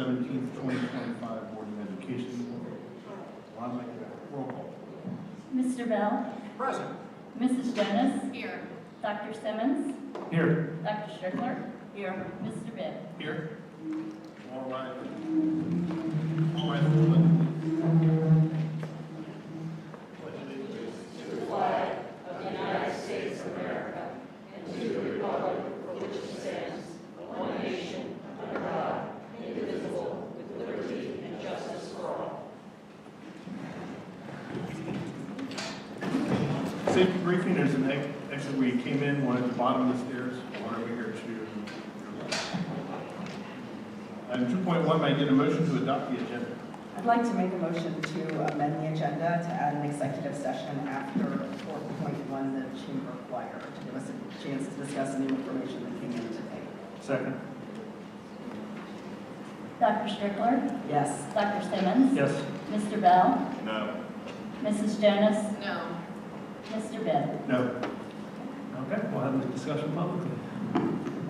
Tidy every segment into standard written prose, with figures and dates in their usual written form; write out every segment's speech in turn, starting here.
17th, 2025 Board of Education. Roll call. Mr. Bell? Present. Mrs. Jonas? Here. Dr. Simmons? Here. Dr. Strickler? Here. Mr. Bibb? Here. All right. All right. Safety briefing, there's an exit where you came in, one at the bottom of the stairs, one over here to. Item 2.1, may I get a motion to adopt the agenda? I'd like to make a motion to amend the agenda to add an executive session after 4.1, the chamber choir, to give us a chance to discuss any information that came in today. Second. Dr. Strickler? Yes. Dr. Simmons? Yes. Mr. Bell? No. Mrs. Jonas? No. Mr. Bibb? No. Okay, we'll have this discussion publicly.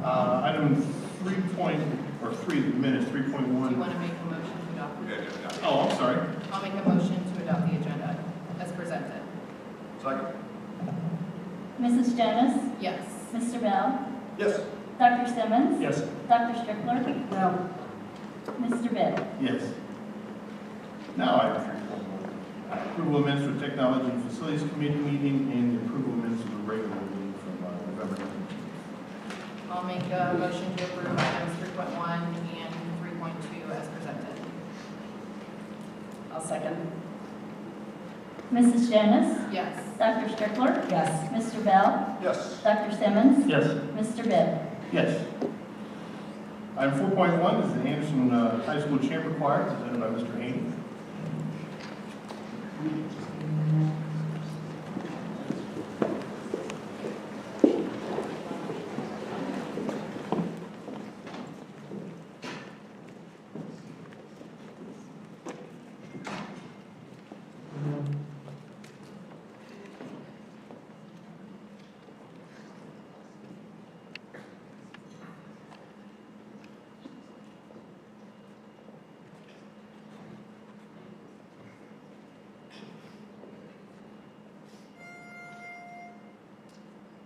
Item 3 minutes, Do you 3.1. want to make a motion to adopt? Oh, I'm sorry. I'll make a motion to adopt the agenda as presented. Second. Mrs. Jonas? Yes. Mr. Bell? Yes. Dr. Simmons? Yes. Dr. Strickler? No. Mr. Bibb? Yes. Now item 3.1. Approval of minutes for Technology and Facilities Committee meeting and the approval of minutes of the regular meeting from November 19th. I'll make a motion to approve items 3.1 and 3.2 as presented. I'll second. Mrs. Jonas? Yes. Dr. Strickler? Yes. Mr. Bell? Yes. Dr. Simmons? Yes. Mr. Bibb? Yes. Item 4.1 is the Anderson High School Chamber Choir, presented by Mr. Haney.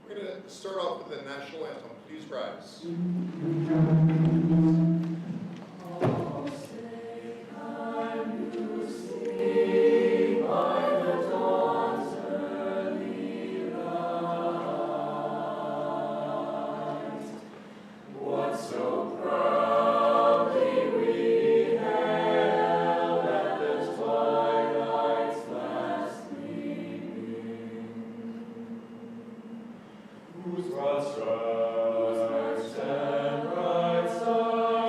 We're going to start off with the national anthem. Please rise. Whose broad stripes and bright stars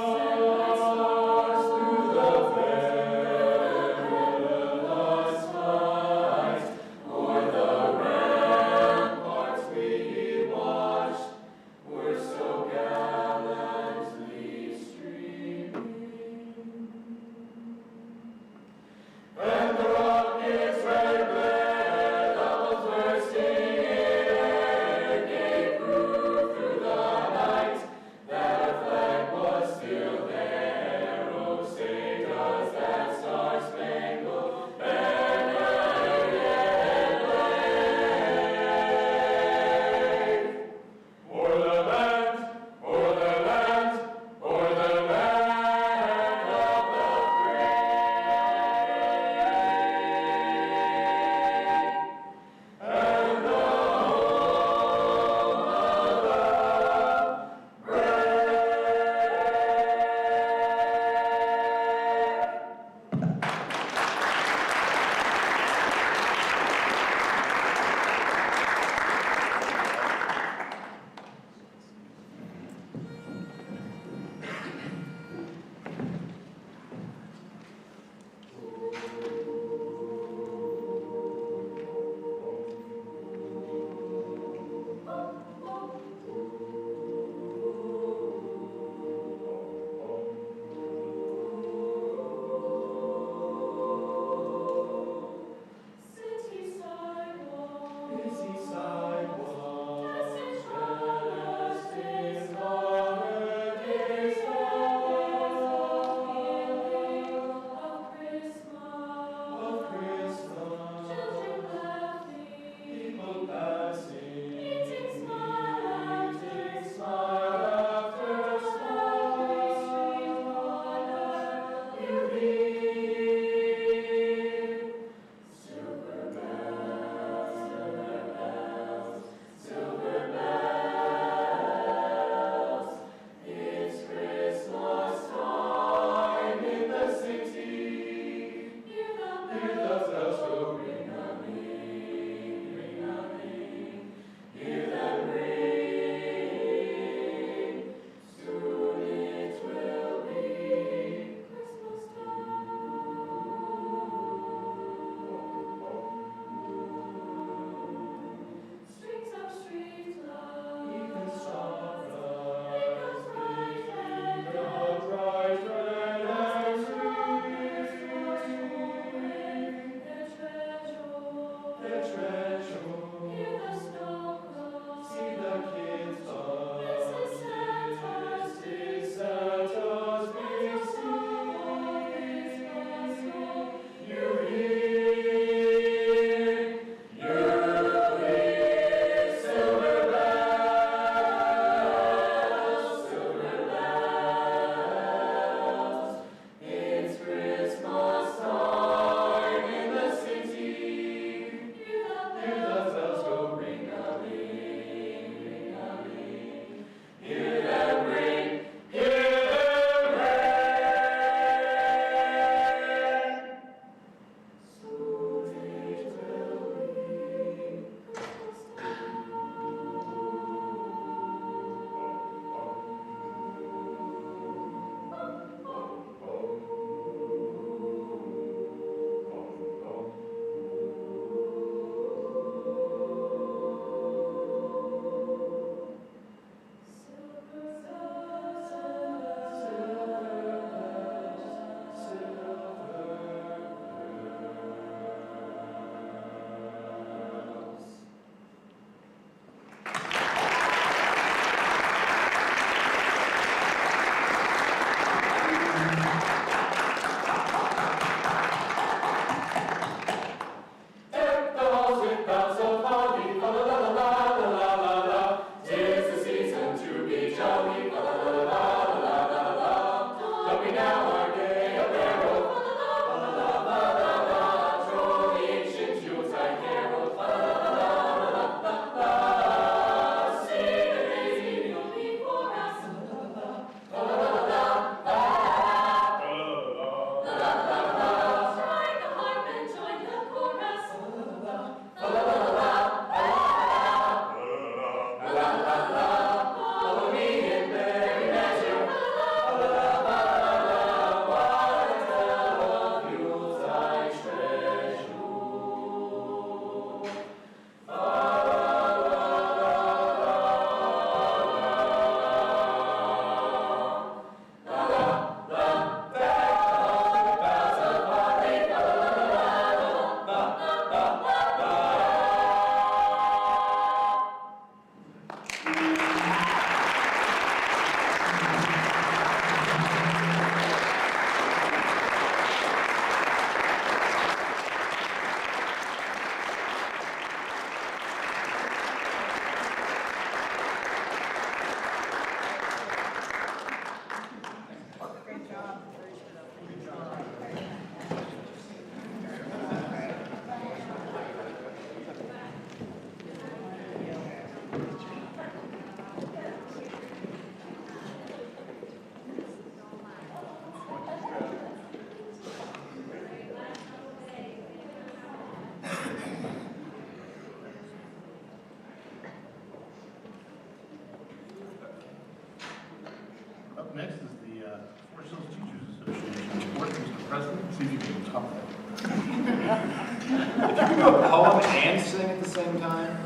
you do a poem and sing at the same time?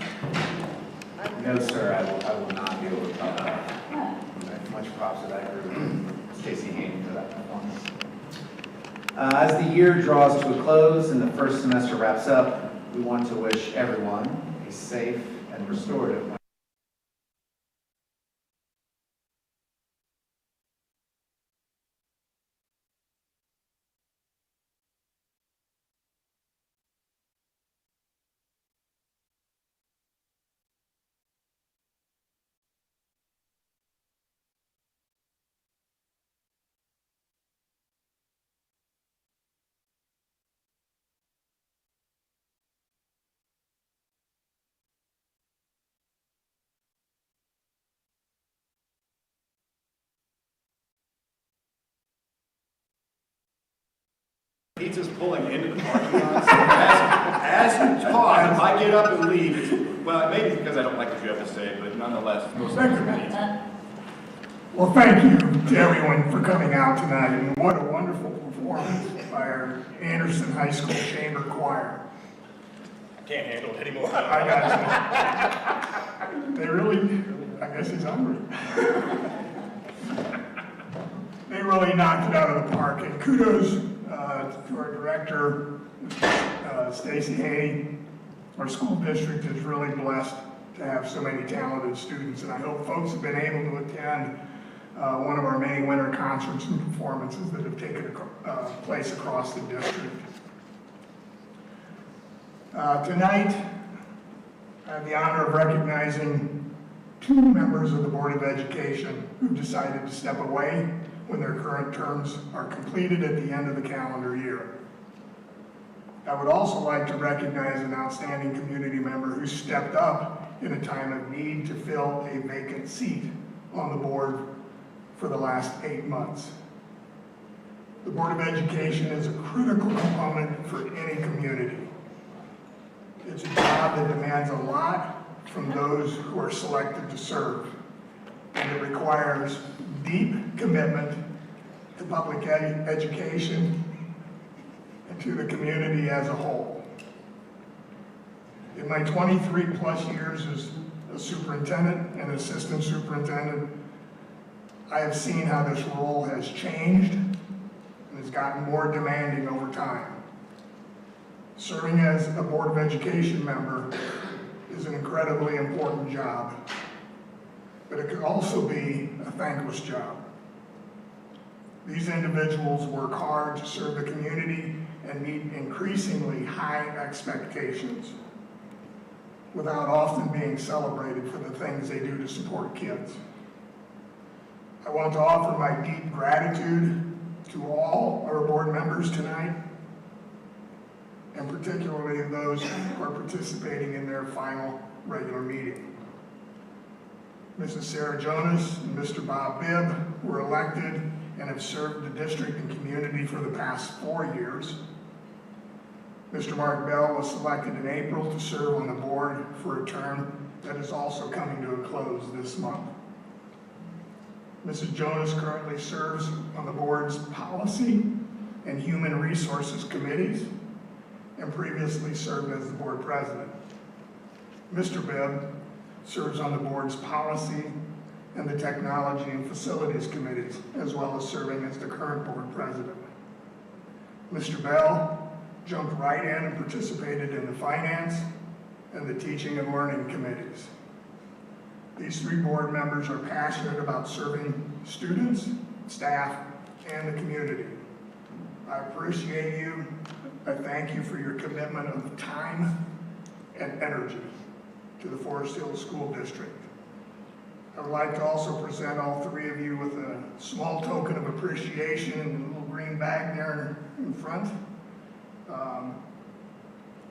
No, sir, I will not be able to top that. Much props to that group, Stacy Hayden for that performance. As the year draws to a close and the first semester wraps up, we want to wish everyone a safe and restorative Pizza's pulling into the parking lot. So as you talk, if I get up and leave, well, maybe because I don't like what you have to say, but nonetheless, most of it's pizza. Well, thank you to everyone for coming out tonight, and what a wonderful performance by our Anderson High School Chamber Choir. I can't handle it anymore. I got you. They really, I guess he's hungry. They really knocked it out of the park, and kudos to our director, Stacy Hay. Our school district is really blessed to have so many talented students, and I hope folks have been able to attend one of our many winter concerts and performances that have taken place across the district. Tonight, I have the honor of recognizing 2 members of the Board of Education who've decided to step away when their current terms are completed at the end of the calendar year. I would also like to recognize an outstanding community member who stepped up in a time of need to fill a vacant seat on the board for the last 8 months. The Board of Education is a critical component for any community. It's a job that demands a lot from those who are selected to serve, and it requires deep commitment to public education and to the community as a whole. In my 23 plus years as a superintendent and assistant superintendent, I have seen how this role has changed and has gotten more demanding over time. Serving as a Board of Education member is an incredibly important job, but it can also be a thankless job. These individuals work hard to serve the community and meet increasingly high expectations without often being celebrated for the things they do to support kids. I want to offer my deep gratitude to all our board members tonight, and particularly those who are participating in their final regular meeting. Mrs. Sarah Jonas and Mr. Bob Bibb were elected and have served the district and community for the past 4 years. Mr. Mark Bell was selected in April to serve on the board for a term that is also coming to a close this month. Mrs. Jonas currently serves on the board's Policy and Human Resources Committees and previously served as the board president. Mr. Bibb serves on the board's Policy and the Technology and Facilities Committees, as well as serving as the current board president. Mr. Bell jumped right in and participated in the Finance and the Teaching and Learning Committees. These 3 board members are passionate about serving students, staff, and the community. I appreciate you. I thank you for your commitment of time and energy to the Forest Hills School District. I would like to also present all 3 of you with a small token of appreciation and a little green bag there in front.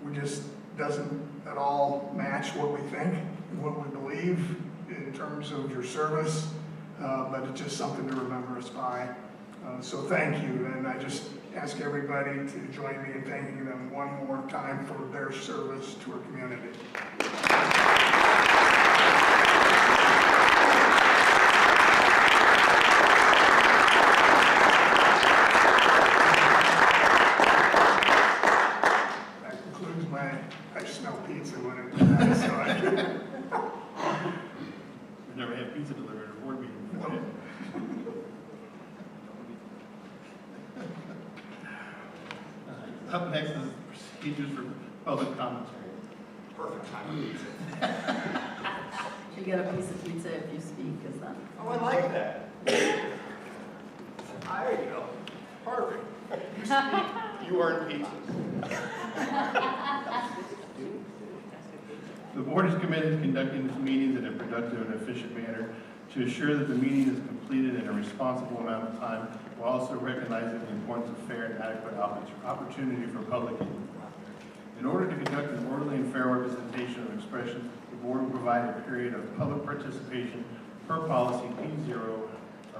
We just doesn't at all match what we think and what we believe in terms of your service, but it's just something to remember us by. So thank you, and I just ask everybody to join me in thanking them one more time for their service to our community. That concludes my smell pizza when it was nice, so I We never had pizza delivered at a board meeting before. Nope. Up next is procedures for public commentary. Perfect time. You get a piece of pizza if you speak, is that? Oh, I like that. There you go. Perfect. You speak, you earn pizzas. The board is committed to conducting its meetings in a productive and efficient manner to ensure that the meeting is completed in a responsible amount of time, while also recognizing the importance of fair and adequate opportunity for public input. In order to conduct an orderly and fair representation of expression, the board will provide a period of public participation per policy P0 or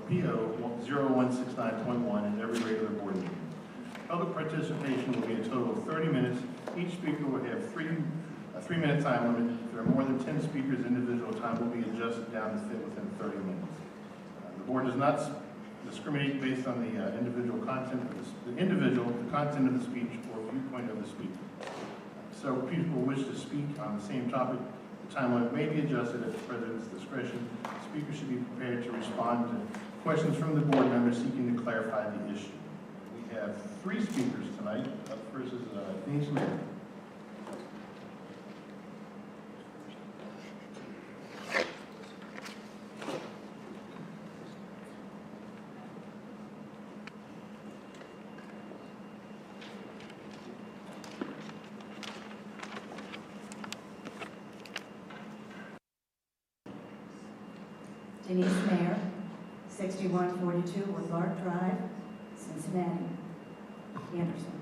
PO 0169.1 in every regular board meeting. Public participation will be a total of 30 minutes. Each speaker will have a 3-minute time limit. If there are more than 10 speakers, individual time will be adjusted down to fit within 30 minutes. The board does not discriminate based on the individual content of the content of the speech or viewpoint of the speaker. So people wish to speak on the same topic, the time limit may be adjusted at the president's discretion. The speaker should be prepared to respond to questions from the board members seeking to clarify the issue. We have 3 speakers tonight. Up first is Denise Mayer. Denise Mayer, 6142 Woodlark Drive, Cincinnati, Anderson.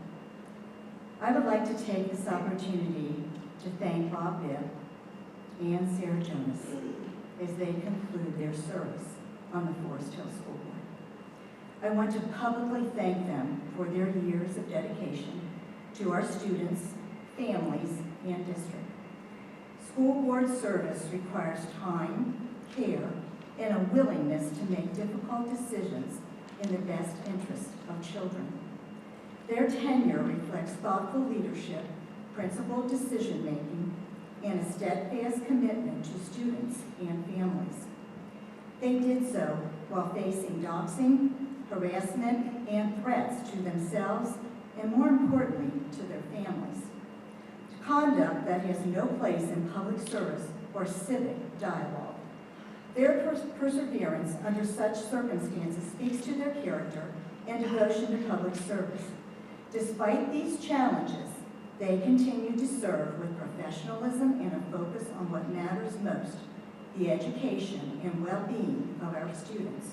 I would like to take this opportunity to thank Bob Bibb and Sarah Jonas as they conclude their service on the Forest Hill School Board. I want to publicly thank them for their years of dedication to our students, families, and district. School board service requires time, care, and a willingness to make difficult decisions in the best interest of children. Their tenure reflects thoughtful leadership, principled decision-making, and a steadfast commitment to students and families. They did so while facing doxing, harassment, and threats to themselves, and more importantly, to their families. Conduct that has no place in public service or civic dialogue. Their perseverance under such circumstances speaks to their character and devotion to public service. Despite these challenges, they continue to serve with professionalism and a focus on what matters most, the education and well-being of our students.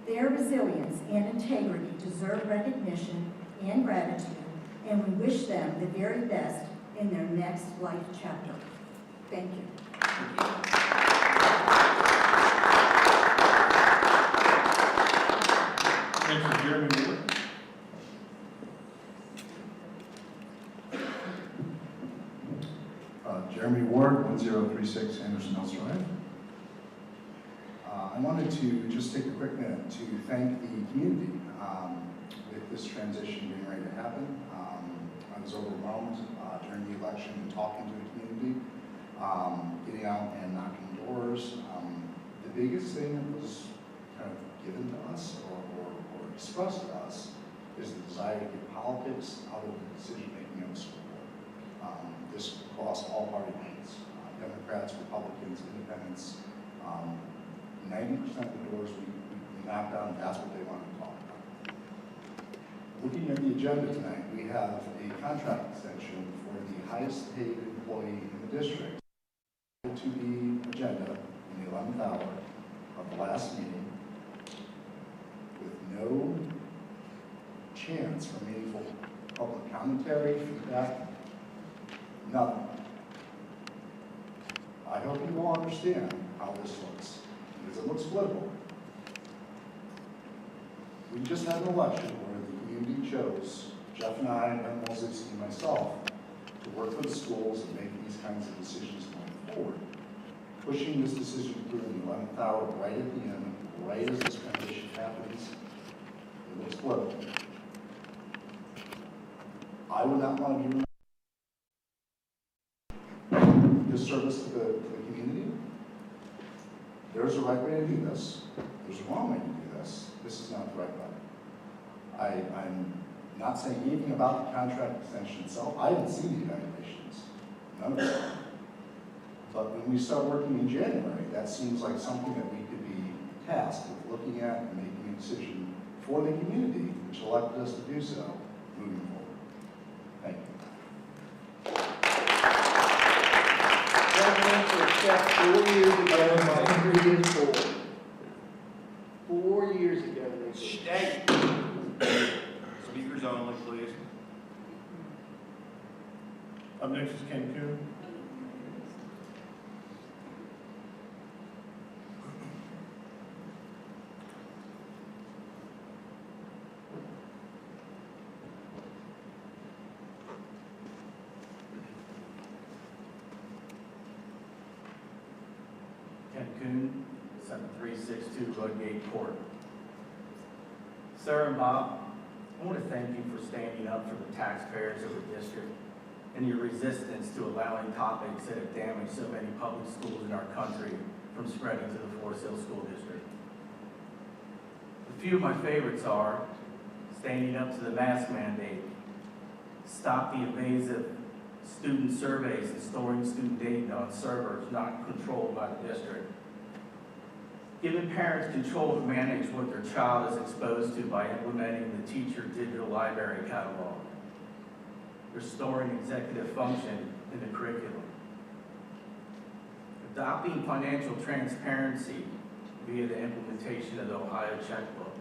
Their resilience and integrity deserve recognition and gratitude, and we wish them the very best in their next life chapter. Thank you. Next is Jeremy Ward. Jeremy Ward, 1036 Anderson Hills Drive. I wanted to just take a quick minute to thank the community with this transition being ready to happen. I was overwhelmed during the election and talking to the community, getting out and knocking doors. The biggest thing that was kind of given to us or expressed to us is the desire to get politics out of the decision-making of the school board. This across all party lines, Democrats, Republicans, Independents. 90% of the doors we knocked down, that's what they wanted to talk about. Looking at the agenda tonight, we have a contract extension for the highest paid employee in the district. To the agenda in the 11th hour of the last meeting with no chance for meaningful public commentary, feedback, nothing. I hope you all understand how this looks, because it looks political. We just had an election where the community chose Jeff and I, Ben Moses, and myself to work for the schools and make these kinds of decisions going forward. Pushing this decision through in the 11th hour, right at the end, right as this transition happens, it looks political. I would not want to be disservice to the community. There's a right way to do this. There's a wrong way to do this. This is not the right way. I'm not saying anything about the contract extension itself. I haven't seen the evaluations. None of them. But when we start working in January, that seems like something that we could be tasked with looking at and making a decision for the community, which elected us to do so, moving forward. Thank you. Government was set 4 years ago by the previous board. 4 years ago, they did. Hey. Speakers only, please. Up next is Ken Kuhn. Ken Kuhn, 7362 Rudgate Court. Sir and Bob, I want to thank you for standing up for the taxpayers of the district and your resistance to allowing topics that have damaged so many public schools in our country from spreading to the Forest Hill School District. A few of my favorites are standing up to the mask mandate, stop the invasive student surveys and storing student data on servers not controlled by the district, giving parents control to manage what their child is exposed to by implementing the teacher digital library catalog, restoring executive function in the curriculum, adopting financial transparency via the implementation of the Ohio checkbook,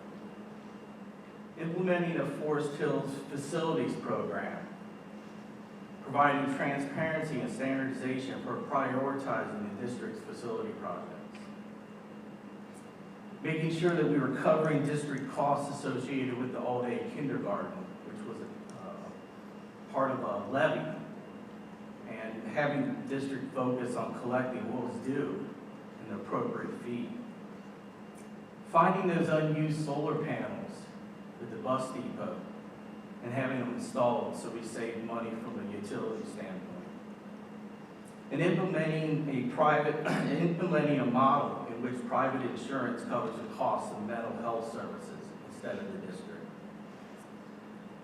implementing a Forest Hills facilities program, providing transparency and standardization for prioritizing the district's facility projects, making sure that we were covering district costs associated with the all-day kindergarten, which was part of a levy, and having the district focus on collecting what was due and the appropriate fee. Finding those unused solar panels at the bus depot and having them installed so we save money from a utility standpoint. And implementing a model in which private insurance covers the cost of mental health services instead of the district.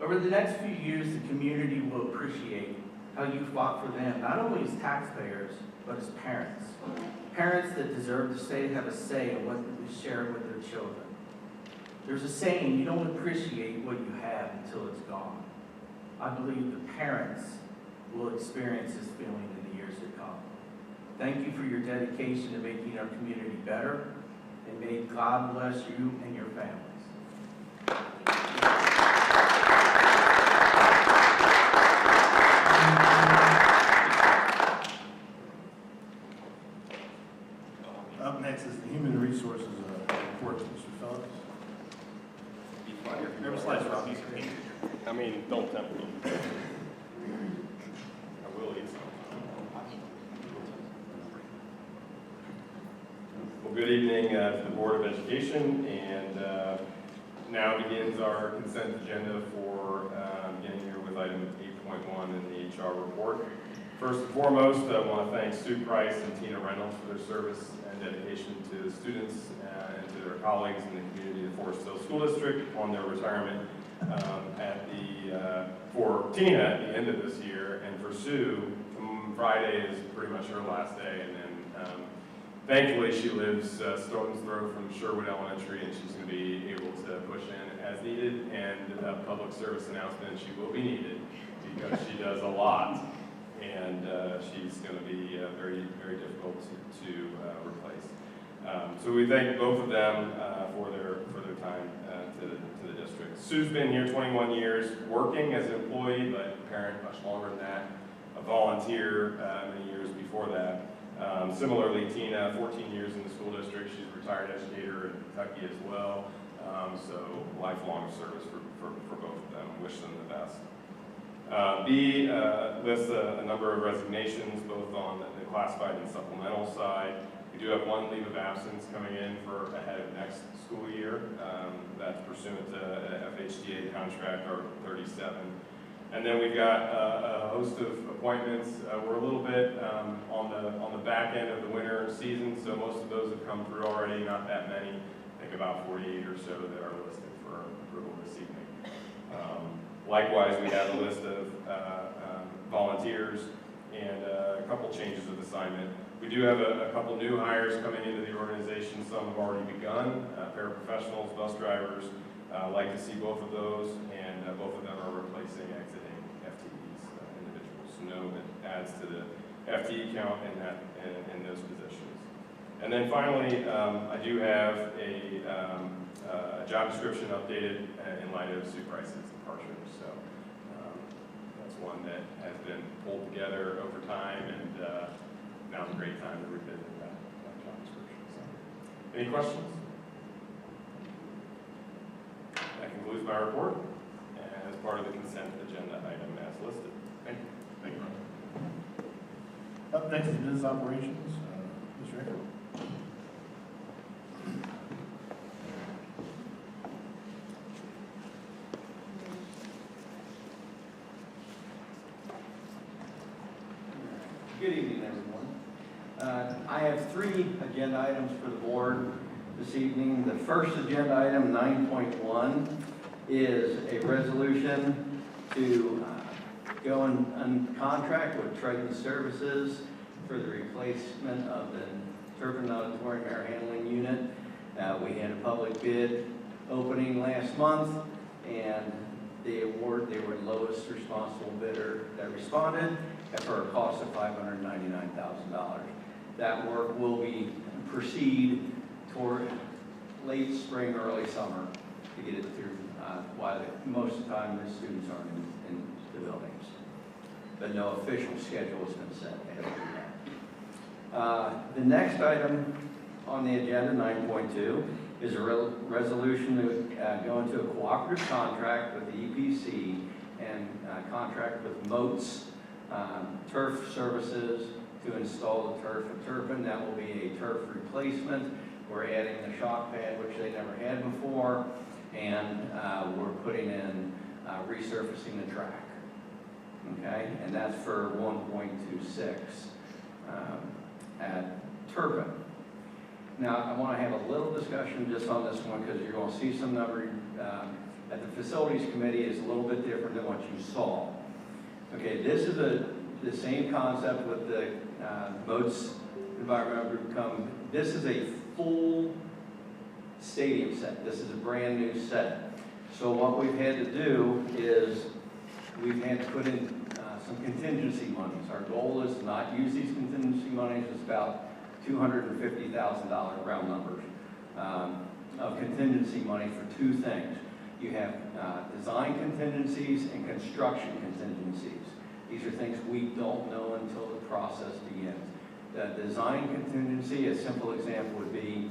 Over the next few years, the community will appreciate how you fought for them, not only as taxpayers, but as parents. Parents that deserve to have a say in what we share with their children. There's a saying, you don't appreciate what you have until it's gone. I believe the parents will experience this feeling in the years to come. Thank you for your dedication to making our community better, and may God bless you and your families. Up next is the Human Resources report, Mr. Phillips. Never slice, Rob. I mean, don't tempt me. I will eat some. Well, good evening to the Board of Education, and now begins our consent agenda for getting here with item 8.1 in the HR report. First and foremost, I want to thank Sue Price and Tina Reynolds for their service and dedication to the students and to their colleagues in the community of the Forest Hill School District on their retirement for Tina at the end of this year, and for Sue, Friday is pretty much her last day, and then thankfully she lives stone's throw from Sherwood Elementary, and she's going to be able to push in as needed, and a public service announcement, she will be needed because she does a lot, and she's going to be very, very difficult to replace. So we thank both of them for their time to the district. Sue's been here 21 years working as an employee, but a parent much longer than that, a volunteer many years before that. Similarly, Tina, 14 years in the school district. She's a retired educator in Kentucky as well. So lifelong service for both of them. Wish them the best. B lists a number of resignations, both on the classified and supplemental side. We do have one leave of absence coming in for ahead of next school year. That's pursuant to FHTA contract Article 37. And then we've got a host of appointments. We're a little bit on the back end of the winter season, so most of those have come through already, not that many. I think about 48 or so that are listed for approval this evening. Likewise, we have a list of volunteers and a couple changes of assignment. We do have a couple new hires coming into the organization. Some have already begun, paraprofessionals, bus drivers. Like to see both of those, and both of them are replacing exiting FTEs individuals. So no, that adds to the FTE count in those positions. And then finally, I do have a job description updated in light of Sue Price's departure. So that's one that has been pulled together over time, and now's a great time to revisit that job description. So, any questions? That concludes my report as part of the consent agenda item as listed. Thank you. Thank you, Ron. Up next is business operations. Mr. Eckert. Good evening, everyone. I have 3 agenda items for the board this evening. The first agenda item, 9.1, is a resolution to go on contract with Triton Services for the replacement of the Turpin Auditorium air handling unit. We had a public bid opening last month, and they were the lowest responsible bidder that responded for a cost of $599,000. That work will proceed toward late spring, early summer to get it through, while most of the time the students aren't in the buildings. But no official schedule has been set after that. The next item on the agenda, 9.2, is a resolution to go into a cooperative contract with the EPC and contract with Moats Turf Services to install the turf at Turpin. That will be a turf replacement. We're adding the shock pad, which they never had before, and we're putting in resurfacing the track. Okay, and that's for 1.26 at Turpin. Now, I want to have a little discussion just on this one because you're going to see some number at the facilities committee is a little bit different than what you saw. Okay, this is the same concept with the Moats Environmental Group. This is a full stadium set. This is a brand new set. So what we've had to do is we've had to put in some contingency monies. Our goal is to not use these contingency monies. It's about $250,000 round numbers of contingency money for 2 things. You have design contingencies and construction contingencies. These are things we don't know until the process begins. The design contingency, a simple example would be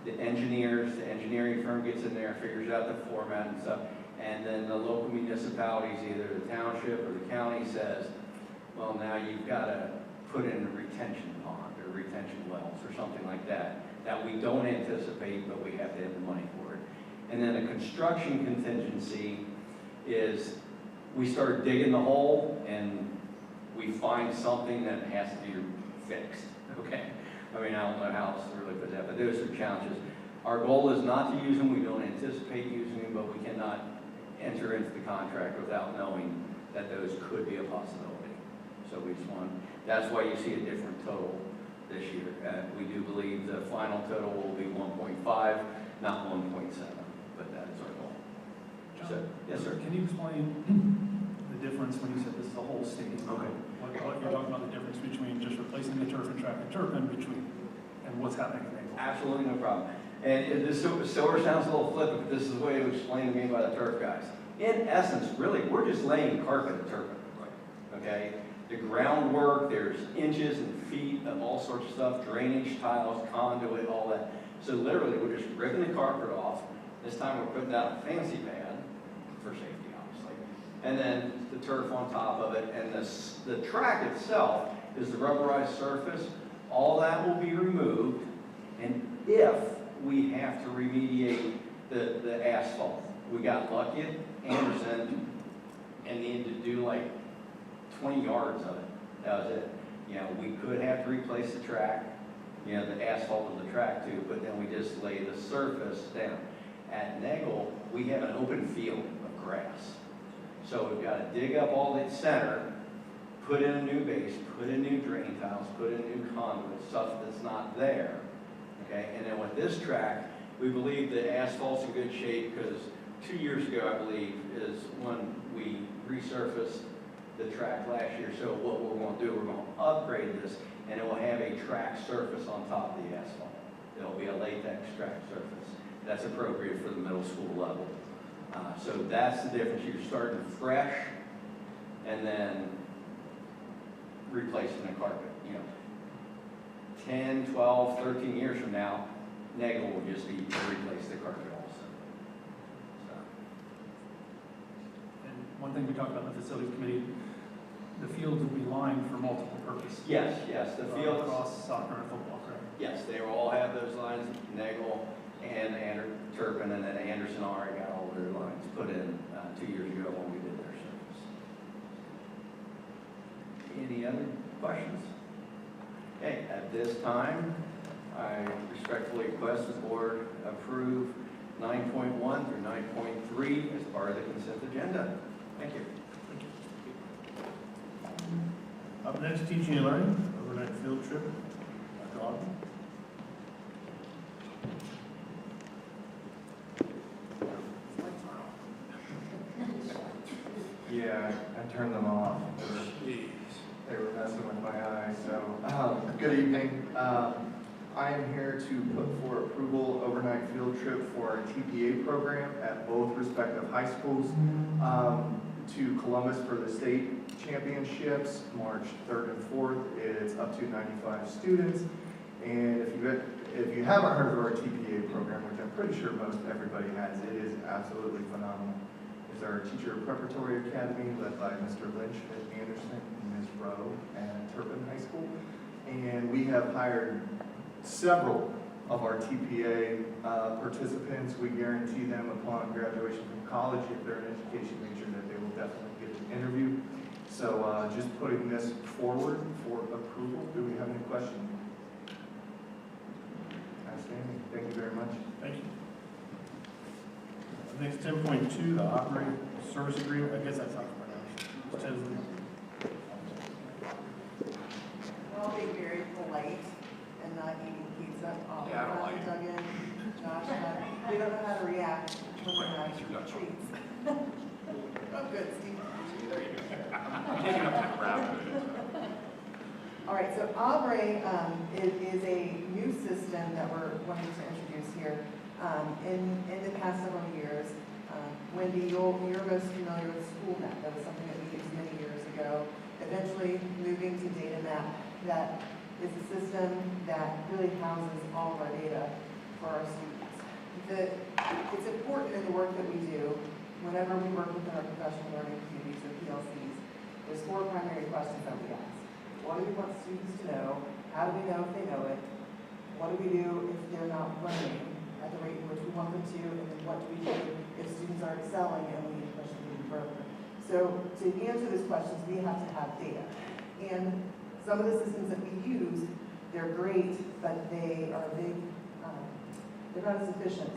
the engineering firm gets in there, figures out the format and stuff, and then the local municipalities, either the township or the county, says, well, now you've got to put in a retention pond or retention wells or something like that we don't anticipate, but we have to have the money for it. And then a construction contingency is we start digging the hole and we find something that has to be fixed, okay? I mean, I don't know how else to really put that, but those are challenges. Our goal is not to use them. We don't anticipate using them, but we cannot enter into the contract without knowing that those could be a possibility. So we just want, that's why you see a different total this year. We do believe the final total will be 1.5, not 1.7, but that is our goal. So, yes, sir. Can you explain the difference when you said this is a whole stadium? Okay. What you're talking about, the difference between just replacing the turf and track and Turpin and what's happening in Naples? Absolutely no problem. And this sort of sounds a little flippant, but this is the way it was explained to me by the turf guys. In essence, really, we're just laying carpet at Turpin, okay? The groundwork, there's inches and feet of all sorts of stuff, drainage tiles, conduit, all that. So literally, we're just ripping the carpet off. This time we're putting down a fancy pad for safety, obviously. And then the turf on top of it, and the track itself is the rubberized surface. All that will be removed, and if we have to remediate the asphalt. We got lucky at Anderson, and needed to do like 20 yards of it. That was it. You know, we could have to replace the track, you know, the asphalt of the track too, but then we just lay the surface down. At Nagel, we have an open field of grass. So we've got to dig up all that center, put in a new base, put in new drain tiles, put in new conduit, stuff that's not there. Okay, and then with this track, we believe that asphalt's in good shape because 2 years ago, I believe, is when we resurfaced the track last year. So what we're going to do, we're going to upgrade this, and it will have a track surface on top of the asphalt. It'll be a latex track surface. That's appropriate for the middle school level. So that's the difference. You're starting fresh and then replacing the carpet. You know, 10, 12, 13 years from now, Nagel will just be to replace the carpet also. So. And one thing we talked about in the facilities committee, the fields will be lined for multiple purposes. Yes, the fields. Across soccer and football, correct? Yes, they will all have those lines, Nagel and Turpin, and then Anderson already got all their lines put in 2 years ago when we did their service. Any other questions? Okay, at this time, I respectfully request the board approve 9.1 through 9.3 as part of the consent agenda. Thank you. Up next, teaching and learning, overnight field trip. Dr. Ogden. Yeah, I turned them off. They were messing with my eyes, so. Good evening. I am here to put for approval overnight field trip for our TPA program at both respective high schools to Columbus for the state championships, March 3rd and 4th. It's up to 95 students. And if you haven't heard of our TPA program, which I'm pretty sure most everybody has, it is absolutely phenomenal. It's our teacher preparatory academy led by Mr. Lynch at Anderson and Ms. Rowe at Turpin High School. And we have hired several of our TPA participants. We guarantee them upon graduation from college, if they're in education major, that they will definitely get an interview. So just putting this forward for approval. Do we have any questions? Outstanding. Thank you very much. Thank you. Next, 10.2, the operating service agreement. I guess that's how it's pronounced. I'll be very polite and not eating pizza all the time, Duggan. Josh, we don't know how to react when we're not eating treats. Oh, good, Steve. I'm taking up that crowd. All right, so Aubrey is a new system that we're wanting to introduce here. In the past several years, Wendy, you're most familiar with SchoolNet. That was something that we used many years ago. Eventually moving to DataMap, that is a system that really houses all of our data for our students. It's important in the work that we do, whenever we work within our professional learning communities or PLCs, there's 4 primary questions that we ask. What do we want students to know? How do we know if they know it? What do we do if they're not learning at the rate in which we want them to? And then what do we do if students are excelling and we need to push them even further? So to answer those questions, we have to have data. And some of the systems that we use, they're great, but they are they're not as efficient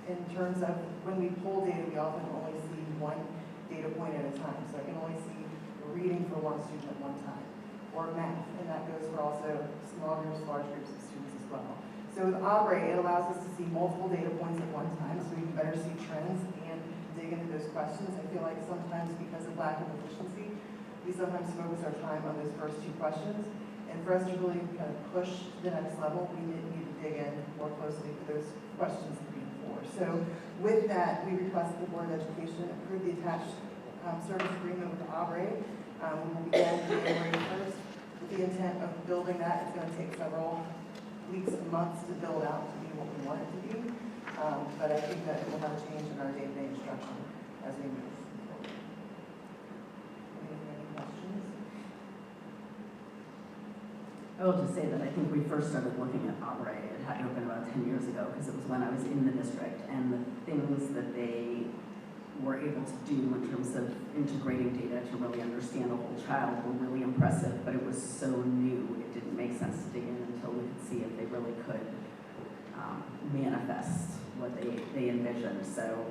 in terms of when we pull data, we often only see one data point at a time. So I can only see reading for one student at one time, or math, and that goes for also small groups, large groups of students as well. So with Aubrey, it allows us to see multiple data points at one time, so we can better see trends and dig into those questions. I feel like sometimes because of lack of efficiency, we sometimes focus our time on those first 2 questions. And for us to really kind of push to the next level, we need to dig in more closely for those questions 3 and 4. So with that, we request that the Board of Education approve the attached service agreement with Aubrey. We will begin January 1st with the intent of building that. It's going to take several weeks and months to build out to be what we want it to be. But I think that it will have a change in our day-to-day instruction as we move forward. Any questions? I will just say that I think we first started looking at Aubrey, it had to have been about 10 years ago, because it was when I was in the district, and the things that they were able to do in terms of integrating data to really understand the whole child were really impressive, but it was so new, it didn't make sense to dig in until we could see if they really could manifest what they envisioned. So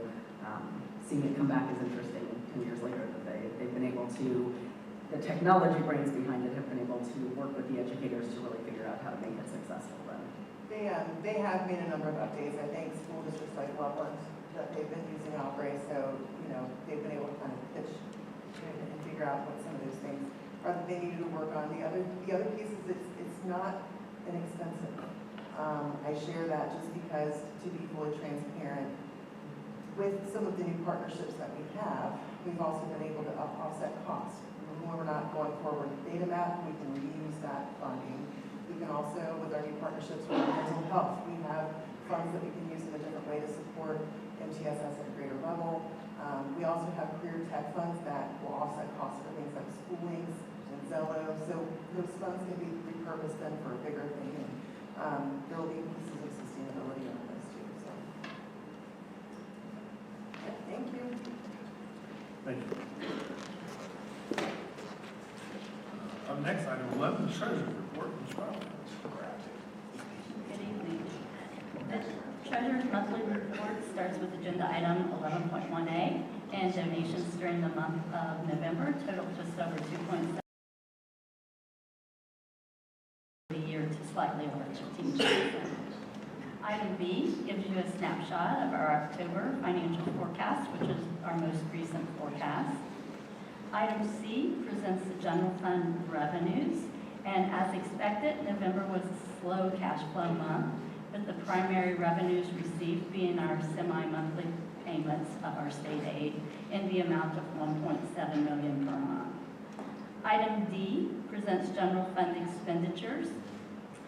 seeing it come back is interesting 2 years later, that they've been able to, the technology brains behind it have been able to work with the educators to really figure out how to make it successful. They have made a number of updates. I think school districts like Loveland, that they've been using Opera, so, you know, they've been able to kind of pitch and figure out what some of those things are that they needed to work on. The other piece is it's not inexpensive. I share that just because, to be fully transparent, with some of the new partnerships that we have, we've also been able to offset costs. When we're not going forward with Datamap, we can reuse that funding. We can also, with our new partnerships with mental health, we have funds that we can use in a different way to support MTSS at a greater level. We also have career tech funds that will offset costs for things like schoolings and Zello. So those funds can be repurposed then for a bigger thing. There will be pieces of sustainability on those too. So, yeah, thank you. Thank you. Up next, item 11, Treasurer's Report. Ms. Riley. Good evening. The Treasurer's Monthly Report starts with agenda item 11.1A, and donations during the month of November total just over 2.7 the year to slightly over 15%. Item B gives you a snapshot of our October financial forecast, which is our most recent forecast. Item C presents the general fund revenues, and as expected, November was a slow cash flow month, with the primary revenues received being our semi-monthly payments of our state aid in the amount of $1.7 million per month. Item D presents general fund expenditures,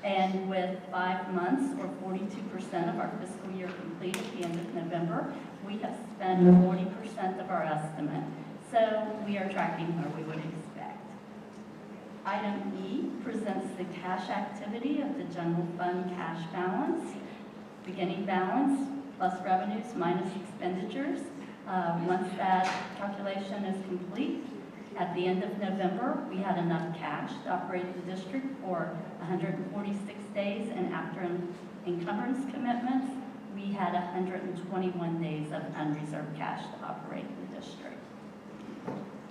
and with 5 months or 42% of our fiscal year complete at the end of November, we have spent 40% of our estimate. So we are tracking where we would expect. Item E presents the cash activity of the general fund cash balance, beginning balance plus revenues minus expenditures. Once that calculation is complete, at the end of November, we had enough cash to operate the district for 146 days, and after encumbrance commitments, we had 121 days of unreserved cash to operate the district.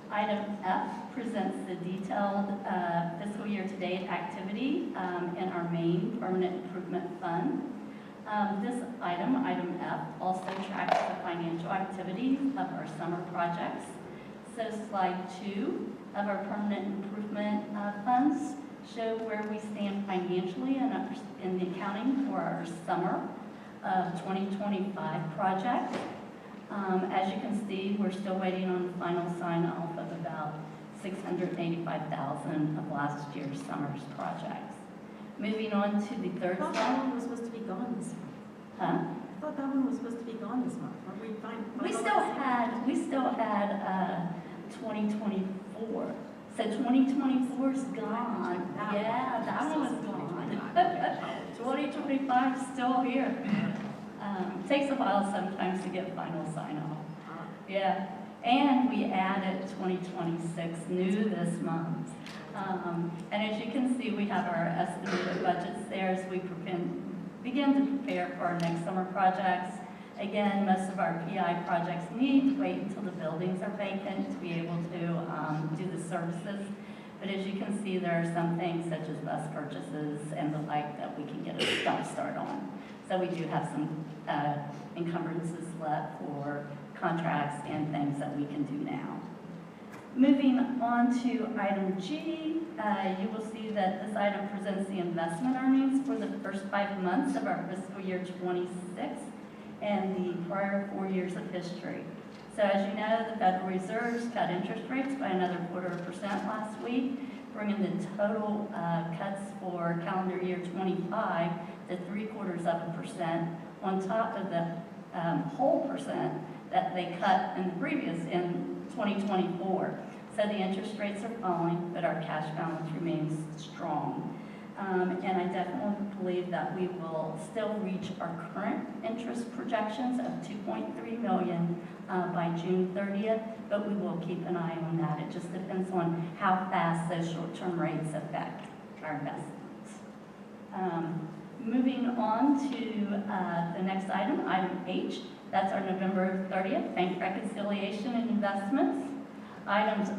Item F presents the detailed fiscal year-to-date activity in our main permanent improvement fund. This item F, also tracks the financial activity of our summer projects. So slide 2 of our permanent improvement funds show where we stand financially in the accounting for our summer of 2025 project. As you can see, we're still waiting on the final sign-off of about $685,000 of last year's summer's projects. Moving on to the third slide. I thought that one was supposed to be gone this month. Huh? I thought that one was supposed to be gone this month. Weren't we fine? We still had 2024. So 2024 is gone. Yeah, that one was gone. 2025 is still here. Takes a while sometimes to get final sign-off. Yeah, and we added 2026 new this month. And as you can see, we have our estimated budgets there as we begin to prepare for our next summer projects. Again, most of our PI projects need to wait until the buildings are vacant to be able to do the services. But as you can see, there are some things such as bus purchases and the like that we can get a jump start on. So we do have some encumbrances left for contracts and things that we can do now. Moving on to item G, you will see that this item presents the investment earnings for the first 5 months of our fiscal year 26 and the prior 4 years of history. So as you know, the Federal Reserve's cut interest rates by another 0.25% last week, bringing the total cuts for calendar year 25 to 0.75% on top of the whole percent that they cut in 2024. So the interest rates are falling, but our cash balance remains strong. And I definitely believe that we will still reach our current interest projections of $2.3 million by June 30th, but we will keep an eye on that. It just depends on how fast those short-term rates affect our investments. Moving on to the next item, item H. That's our November 30th bank reconciliation and investments. Items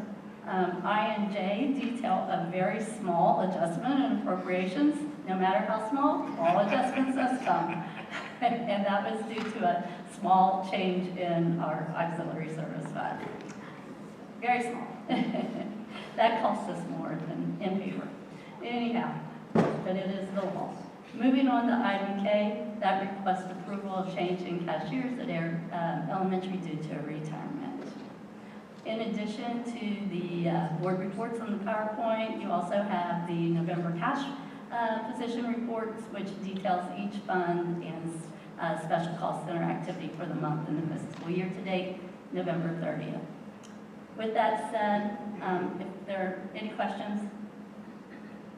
I and J detail a very small adjustment in appropriations. No matter how small, all adjustments must come. And that was due to a small change in our auxiliary service fund. Very small. That costs us more than in paper. Anyhow, but it is the law. Moving on to item K, that requests approval of change in cashiers at Air Elementary due to a retirement. In addition to the board reports on the PowerPoint, you also have the November cash position reports, which details each fund and special cost center activity for the month and the fiscal year to date, November 30th. With that said, if there are any questions,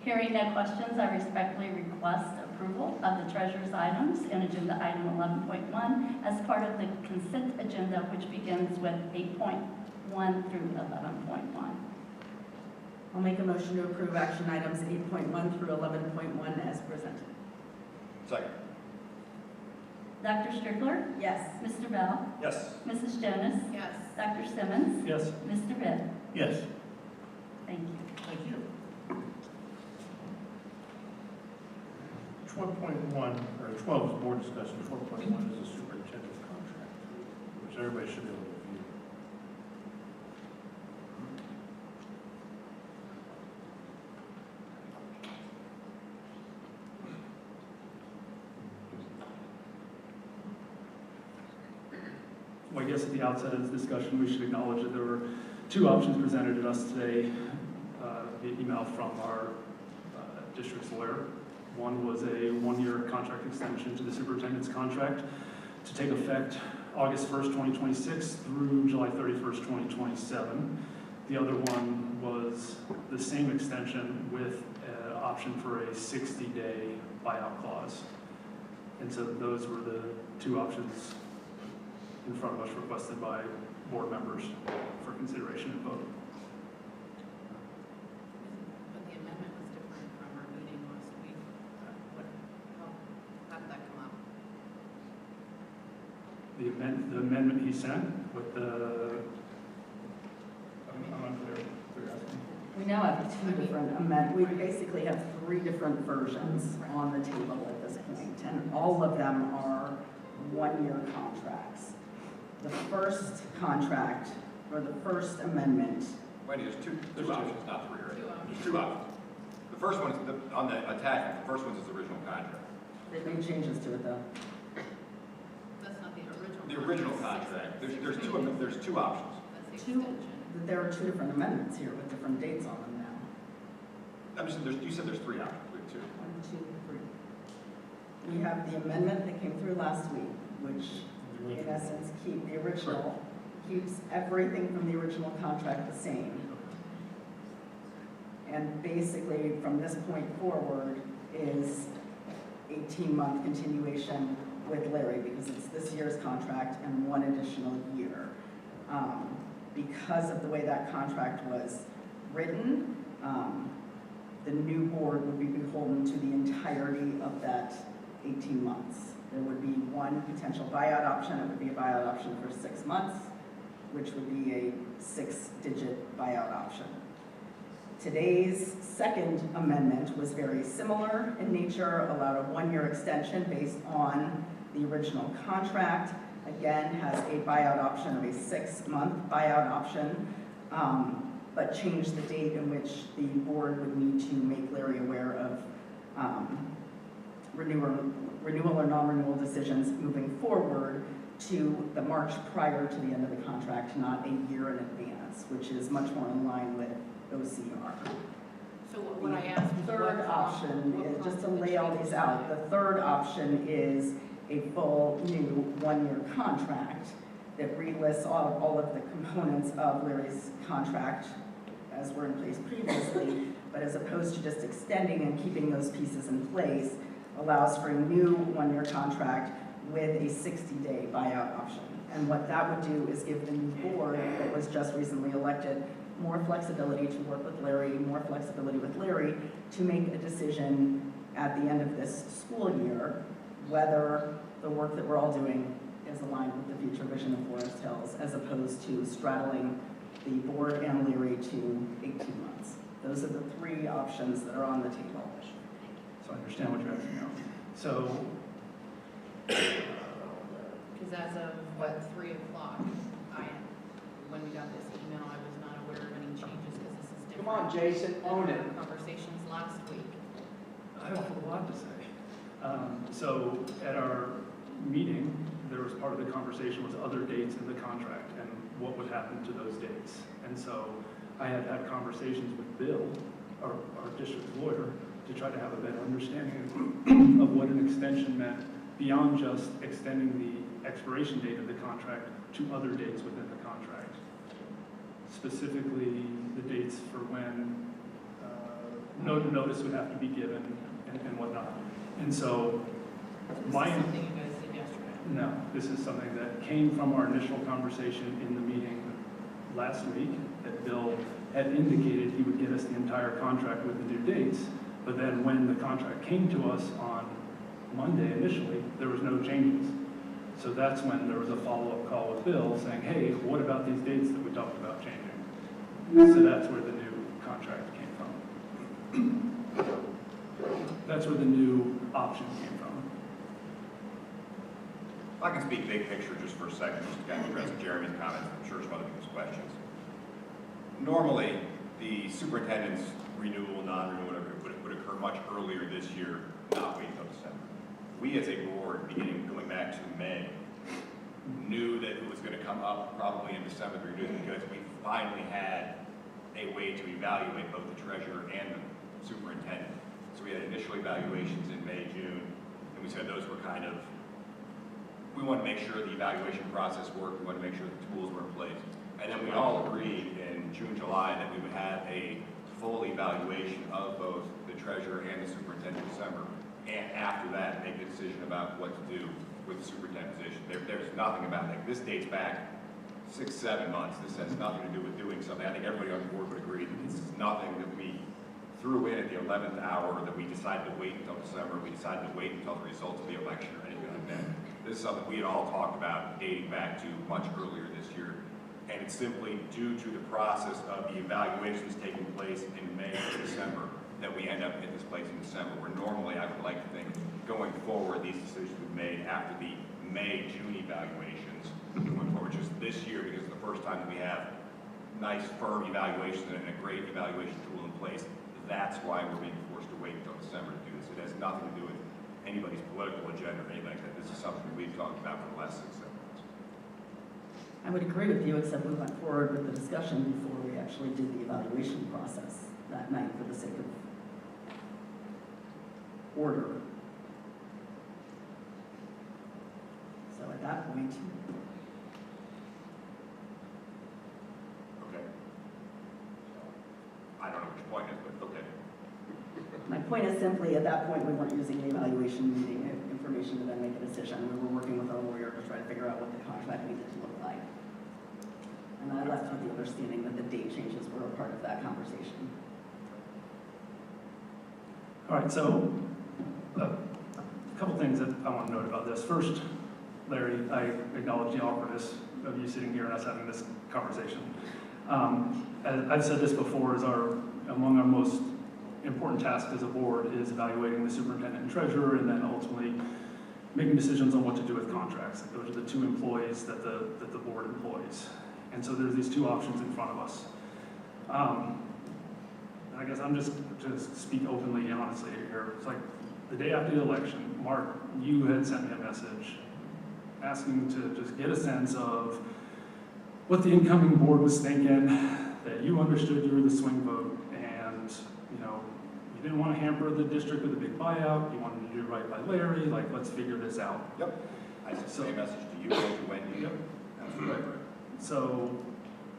hearing no questions, I respectfully request approval of the treasurer's items in agenda item 11.1 as part of the consent agenda, which begins with 8.1 through 11.1. I'll make a motion to approve action items 8.1 through 11.1 as presented. Second. Dr. Strickler? Yes. Mr. Bell? Yes. Mrs. Jonas? Yes. Dr. Simmons? Yes. Mr. Bitt? Yes. Thank you. Thank you. 12.1, or 12 is board discussion, 12.1 is a superintendent's contract, which everybody should be able to review. Well, I guess at the outset of this discussion, we should acknowledge that there were two options presented to us today via email from our district's lawyer. One was a one-year contract extension to the superintendent's contract to take effect August 1st, 2026 through July 31st, 2027. The other one was the same extension with an option for a 60-day buyout clause. And so those were the two options in front of us requested by board members for consideration and vote. But the amendment was different from our meeting last week. How did that come up? The amendment he sent with the, I'm unclear what you're asking. We now have two different amendments. We basically have three different versions on the table at this point, and all of them are one-year contracts. The first contract, or the first amendment. Wendy, there's two options, not three, right? There's two options. The first one is, on the attachment, the first one is the original contract. They made changes to it though. That's not the original. The original contract, there's two options. That's the extension. There are two different amendments here with different dates on them now. I'm just, you said there's three options, we have two. 1, 2, 3. We have the amendment that came through last week, which in essence keeps everything from the original contract the same. And basically from this point forward is 18-month continuation with Larry because it's this year's contract and one additional year. Because of the way that contract was written, the new board would be beholden to the entirety of that 18 months. There would be one potential buyout option. It would be a buyout option for 6 months, which would be a 6-digit buyout option. Today's second amendment was very similar in nature, allowed a 1-year extension based on the original contract. Again, has a buyout option of a 6-month buyout option, but changed the date in which the board would need to make Larry aware of renewal or non-renewal decisions moving forward to the March prior to the end of the contract, not a year in advance, which is much more in line with OCR. So what I asked was Third option is, just to lay all these out, the third option is a full new 1-year contract that relists all of the components of Larry's contract as were in place previously, but as opposed to just extending and keeping those pieces in place, allows for a new 1-year contract with a 60-day buyout option. And what that would do is give the new board that was just recently elected more flexibility to work with Larry, more flexibility with Larry to make a decision at the end of this school year whether the work that we're all doing is aligned with the future vision of Forest Hills, as opposed to straddling the board and Leary to 18 months. Those are the three options that are on the table. So I understand what you're asking now. So, Because as of, 3 o'clock, when we got this email, I was not aware of any changes because this is different. Come on, Jason, own it. than our Conversations last week. I have a lot to say. So at our meeting, there was part of the conversation was other dates in the contract and what would happen to those dates. And so I had had conversations with Bill, our district lawyer, to try to have a better understanding of what an extension meant beyond just extending the expiration date of the contract to other dates within the contract. Specifically, the dates for when notice would have to be given and whatnot. And so This is something you guys did yesterday. no, this is something that came from our initial conversation in the meeting last week, that Bill had indicated he would get us the entire contract with the new dates, but then when the contract came to us on Monday initially, there was no changes. So that's when there was a follow-up call with Bill saying, hey, what about these dates that we talked about changing? So that's where the new contract came from. That's where the new option came from. If I can speak big picture just for a second, just to kind of address Jeremy's comments, I'm sure some other people's questions. Normally, the superintendent's renewal, non-renewal, whatever, would occur much earlier this year, not wait until December. We as a board, going back to May, knew that it was going to come up probably in December because we finally had a way to evaluate both the treasurer and the superintendent. So we had initial evaluations in May, June, and we said those were kind of, we want to make sure the evaluation process worked, we want to make sure the tools were in place. And then we all agreed in June, July that we would have a full evaluation of both the treasurer and the superintendent in December. And after that, make a decision about what to do with the superintendent position. There's nothing about that. This dates back 6, 7 months. This has nothing to do with doing something. I think everybody on the board would agree that this is nothing that we threw in at the 11th hour, that we decided to wait until December, we decided to wait until the results of the election or anything like that. This is something we had all talked about dating back to much earlier this year. And it's simply due to the process of the evaluations taking place in May and December that we end up at this place in December, where normally I would like to think going forward, these decisions would be made after the May, June evaluations going forward. Just this year, because it's the first time that we have nice, firm evaluations and a great evaluation tool in place, that's why we're being forced to wait until December to do this. It has nothing to do with anybody's political agenda or anything like that. This is something that we've talked about for the last 6, 7 months. I would agree with you, except we went forward with the discussion before we actually did the evaluation process that night for the sake of order. So at that point, Okay. I don't know what your point is, but okay. my point is simply, at that point, we weren't using the evaluation meeting information to then make a decision. We were working with our lawyer to try to figure out what the contract needed to look like. And I left with the understanding that the date changes were a part of that conversation. All right, so a couple things that I want to note about this. First, Larry, I acknowledge the awkwardness of you sitting here and us having this conversation. As I've said this before, among our most important tasks as a board is evaluating the superintendent and treasurer, and then ultimately making decisions on what to do with contracts. Those are the two employees that the board employs. And so there's these two options in front of us. I guess I'm just to speak openly and honestly here. It's like the day after the election, Mark, you had sent me a message asking to just get a sense of what the incoming board was thinking, that you understood you were the swing vote, and you didn't want to hamper the district with a big buyout. You wanted to do right by Larry. Like, let's figure this out. Yep. I sent the same message to you and to Wendy. Yep. That's right. So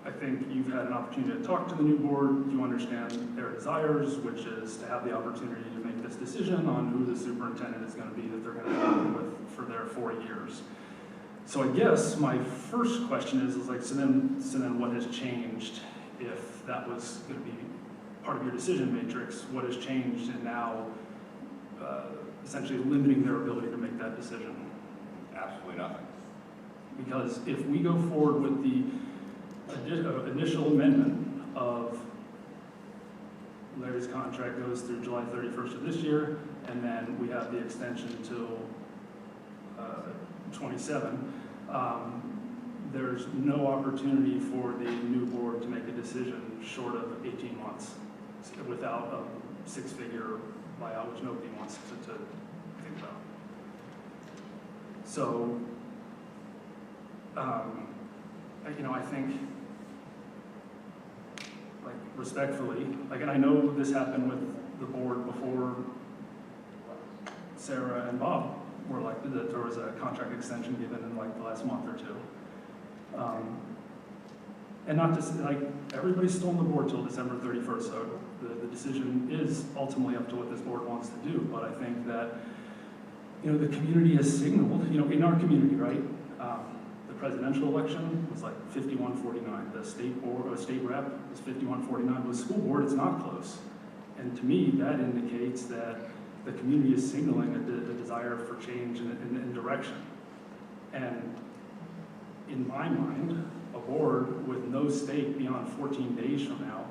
I think you've had an opportunity to talk to the new board. You understand their desires, which is to have the opportunity to make this decision on who the superintendent is going to be that they're going to work with for their 4 years. So I guess my first question is like, so then what has changed if that was going to be part of your decision matrix? What has changed in now essentially limiting their ability to make that decision? Absolutely nothing. Because if we go forward with the initial amendment of Larry's contract goes through July 31st of this year, and then we have the extension till 27, there's no opportunity for the new board to make a decision short of 18 months without a six-figure buyout, which nobody wants to think about. So, I think, like, respectfully, like, and I know this happened with the board before Sarah and Bob were elected, that there was a contract extension given in like the last month or two. And not to say, like, everybody's still on the board till December 31st, so the decision is ultimately up to what this board wants to do. But I think that, the community has signaled, in our community, right? The presidential election was like 51-49. The state board, state rep was 51-49. With school board, it's not close. And to me, that indicates that the community is signaling a desire for change in direction. And in my mind, a board with no stake beyond 14 days from now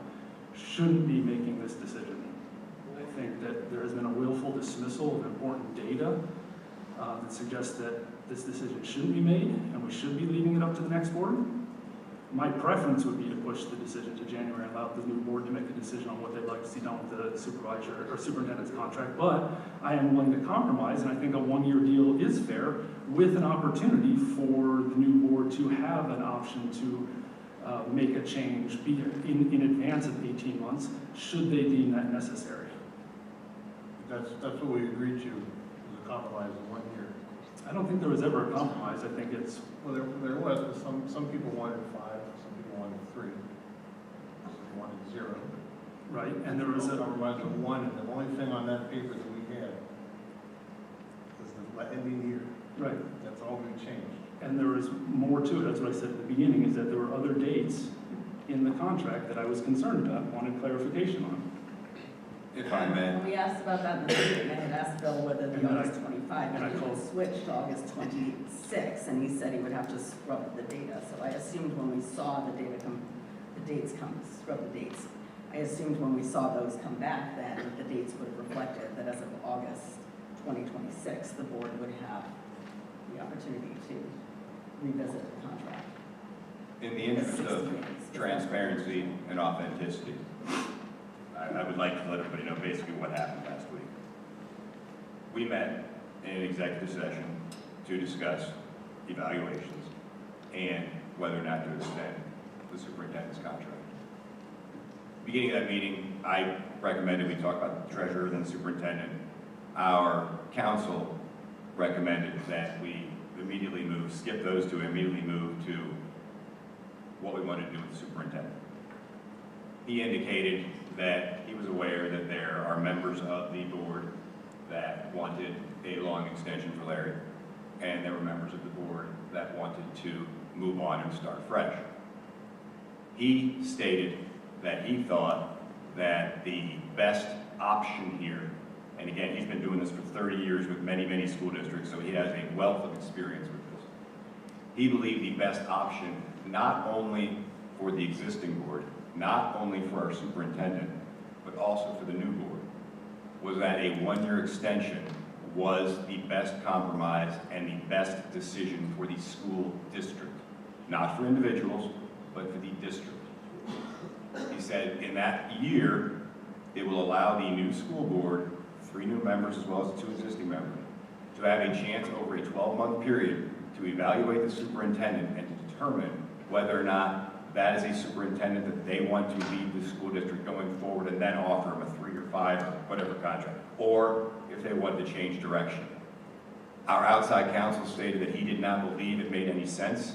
shouldn't be making this decision. I think that there has been a willful dismissal of important data that suggests that this decision shouldn't be made, and we should be leaving it up to the next board. My preference would be to push the decision to January and allow the new board to make a decision on what they'd like to see done with the supervisor or superintendent's contract. But I am willing to compromise, and I think a one-year deal is fair, with an opportunity for the new board to have an option to make a change in advance of 18 months, should they deem that necessary. That's what we agreed to, was a compromise of 1 year. I don't think there was ever a compromise. I think it's... Well, there was, but some people wanted 5, some people wanted 3, some people wanted 0. Right, and there was a... compromise of 1, and the only thing on that paper that we had was the ending year. Right. That's all we changed. And there was more to it. That's what I said at the beginning, is that there were other dates in the contract that I was concerned about, wanted clarification on. If I may. When we asked about that in the meeting, I had asked Bill whether the And then August 25, and he had switched to August 26, and he said he would have to scrub the data. So I assumed when we saw the dates scrub the dates. I assumed when we saw those come back, then the dates would have reflected that as of August 2026, the board would have the opportunity to revisit the contract. In the interest of transparency and authenticity, I would like to let everybody know basically what happened last week. We met in an executive session to discuss evaluations and whether or not to extend the superintendent's contract. Beginning of that meeting, I recommended we talk about the treasurer, then the superintendent. Our council recommended that we immediately skip those two, immediately move to what we wanted to do with the superintendent. He indicated that he was aware that there are members of the board that wanted a long extension for Larry, and there were members of the board that wanted to move on and start fresh. He stated that he thought that the best option here, and again, he's been doing this for 30 years with many, many school districts, so he has a wealth of experience with this. He believed the best option, not only for the existing board, not only for our superintendent, but also for the new board, was that a one-year extension was the best compromise and the best decision for the school district. Not for individuals, but for the district. He said in that year, it will allow the new school board, 3 new members as well as the 2 existing members, to have a chance over a 12-month period to evaluate the superintendent and to determine whether or not that is a superintendent that they want to lead the school district going forward and then offer him a 3 or 5 or whatever contract, or if they wanted to change direction. Our outside counsel stated that he did not believe it made any sense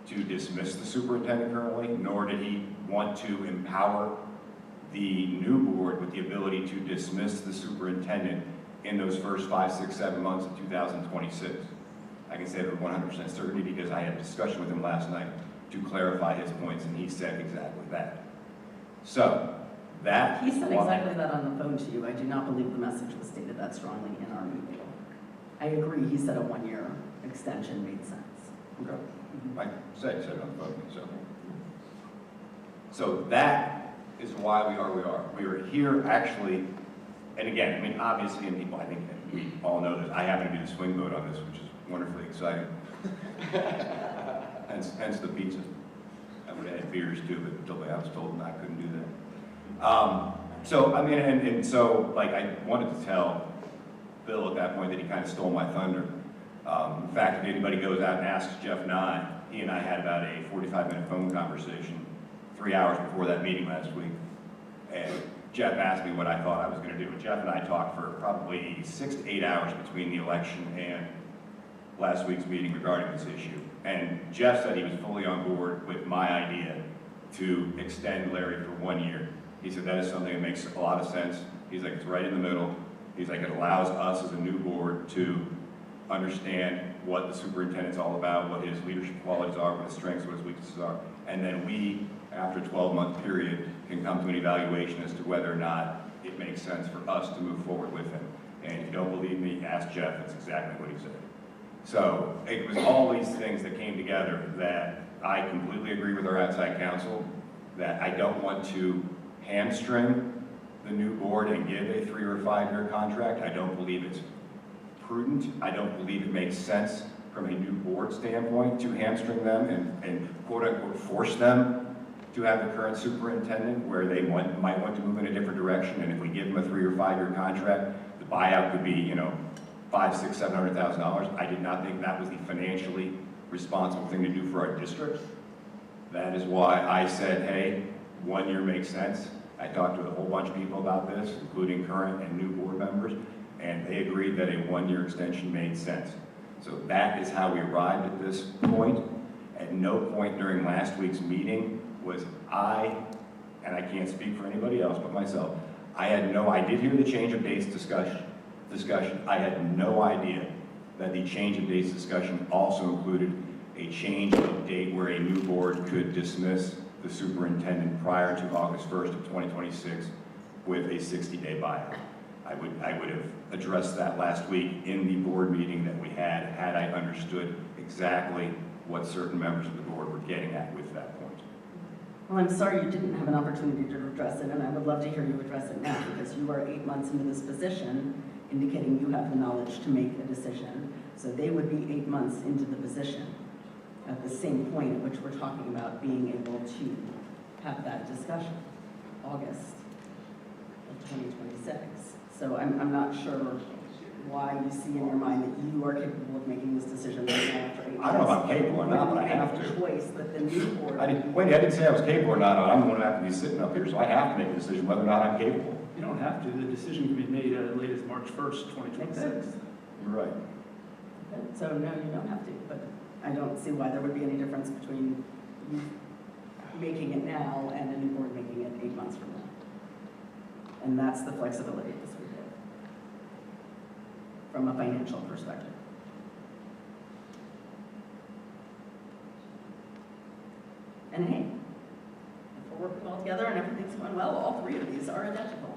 to dismiss the superintendent currently, nor did he want to empower the new board with the ability to dismiss the superintendent in those first 5, 6, 7 months of 2026. I can say that with 100% certainty because I had a discussion with him last night to clarify his points, and he said exactly that. So, that He is said why- exactly that on the phone to you. I do not believe the message was stated that strongly in our meeting. I agree, he said a 1-year extension made sense. Okay. I said it on the phone, so that is why we are where we are. We are here actually, and again, I mean, obviously, and people, I think we all know that I happen to be the swing vote on this, which is wonderfully exciting. hence the pizza. I would have had beers too, but until I was told I couldn't do that. So, I mean, and so, like, I wanted to tell Bill at that point that he kind of stole my thunder. In fact, if anybody goes out and asks Jeff Nye, he and I had about a 45-minute phone conversation 3 hours before that meeting last week. And Jeff asked me what I thought I was going to do. And Jeff and I talked for probably 6 to 8 hours between the election and last week's meeting regarding this issue. And Jeff said he was fully on board with my idea to extend Larry for 1 year. He said that is something that makes a lot of sense. He's like, it's right in the middle. He's like, it allows us as a new board to understand what the superintendent's all about, what his leadership qualities are, what his strengths, what his weaknesses are. And then we, after a 12-month period, can come to an evaluation as to whether or not it makes sense for us to move forward with him. And if you don't believe me, ask Jeff. That's exactly what he said. So it was all these things that came together that I completely agree with our outside counsel, that I don't want to hamstring the new board and give a 3 or 5 year contract. I don't believe it's prudent. I don't believe it makes sense from a new board standpoint to hamstring them and quote unquote force them to have the current superintendent where they might want to move in a different direction. And if we give them a 3 or 5 year contract, the buyout could be, $500,000, $600,000, $700,000. I did not think that was the financially responsible thing to do for our district. That is why I said, hey, 1 year makes sense. I talked to a whole bunch of people about this, including current and new board members, and they agreed that a 1 year extension made sense. So that is how we arrived at this point. At no point during last week's meeting was and I can't speak for anybody else but myself, I did hear the change of dates discussion. I had no idea that the change of dates discussion also included a change of date where a new board could dismiss the superintendent prior to August 1st of 2026 with a 60-day buyout. I would have addressed that last week in the board meeting that we had I understood exactly what certain members of the board were getting at with that point. Well, I'm sorry you didn't have an opportunity to address it, and I would love to hear you address it now, because you are 8 months into this position, indicating you have the knowledge to make a decision. So they would be 8 months into the position at the same point at which we're talking about being able to have that discussion, August of 2026. So I'm not sure why you see in your mind that you are capable of making this decision right now after 8 months. I don't know if I'm capable or not, but I have to. Choice that the new board. I didn't say I was capable or not. I'm the one who have to be sitting up here, so I have to make a decision whether or not I'm capable. You don't have to. The decision can be made as late as March 1st, 2026. You're right. So no, you don't have to, but I don't see why there would be any difference between you making it now and a new board making it 8 months from now. And that's the flexibility this would give from a financial perspective. And hey, if we're working all together and everything's going well, all 3 of these are identical.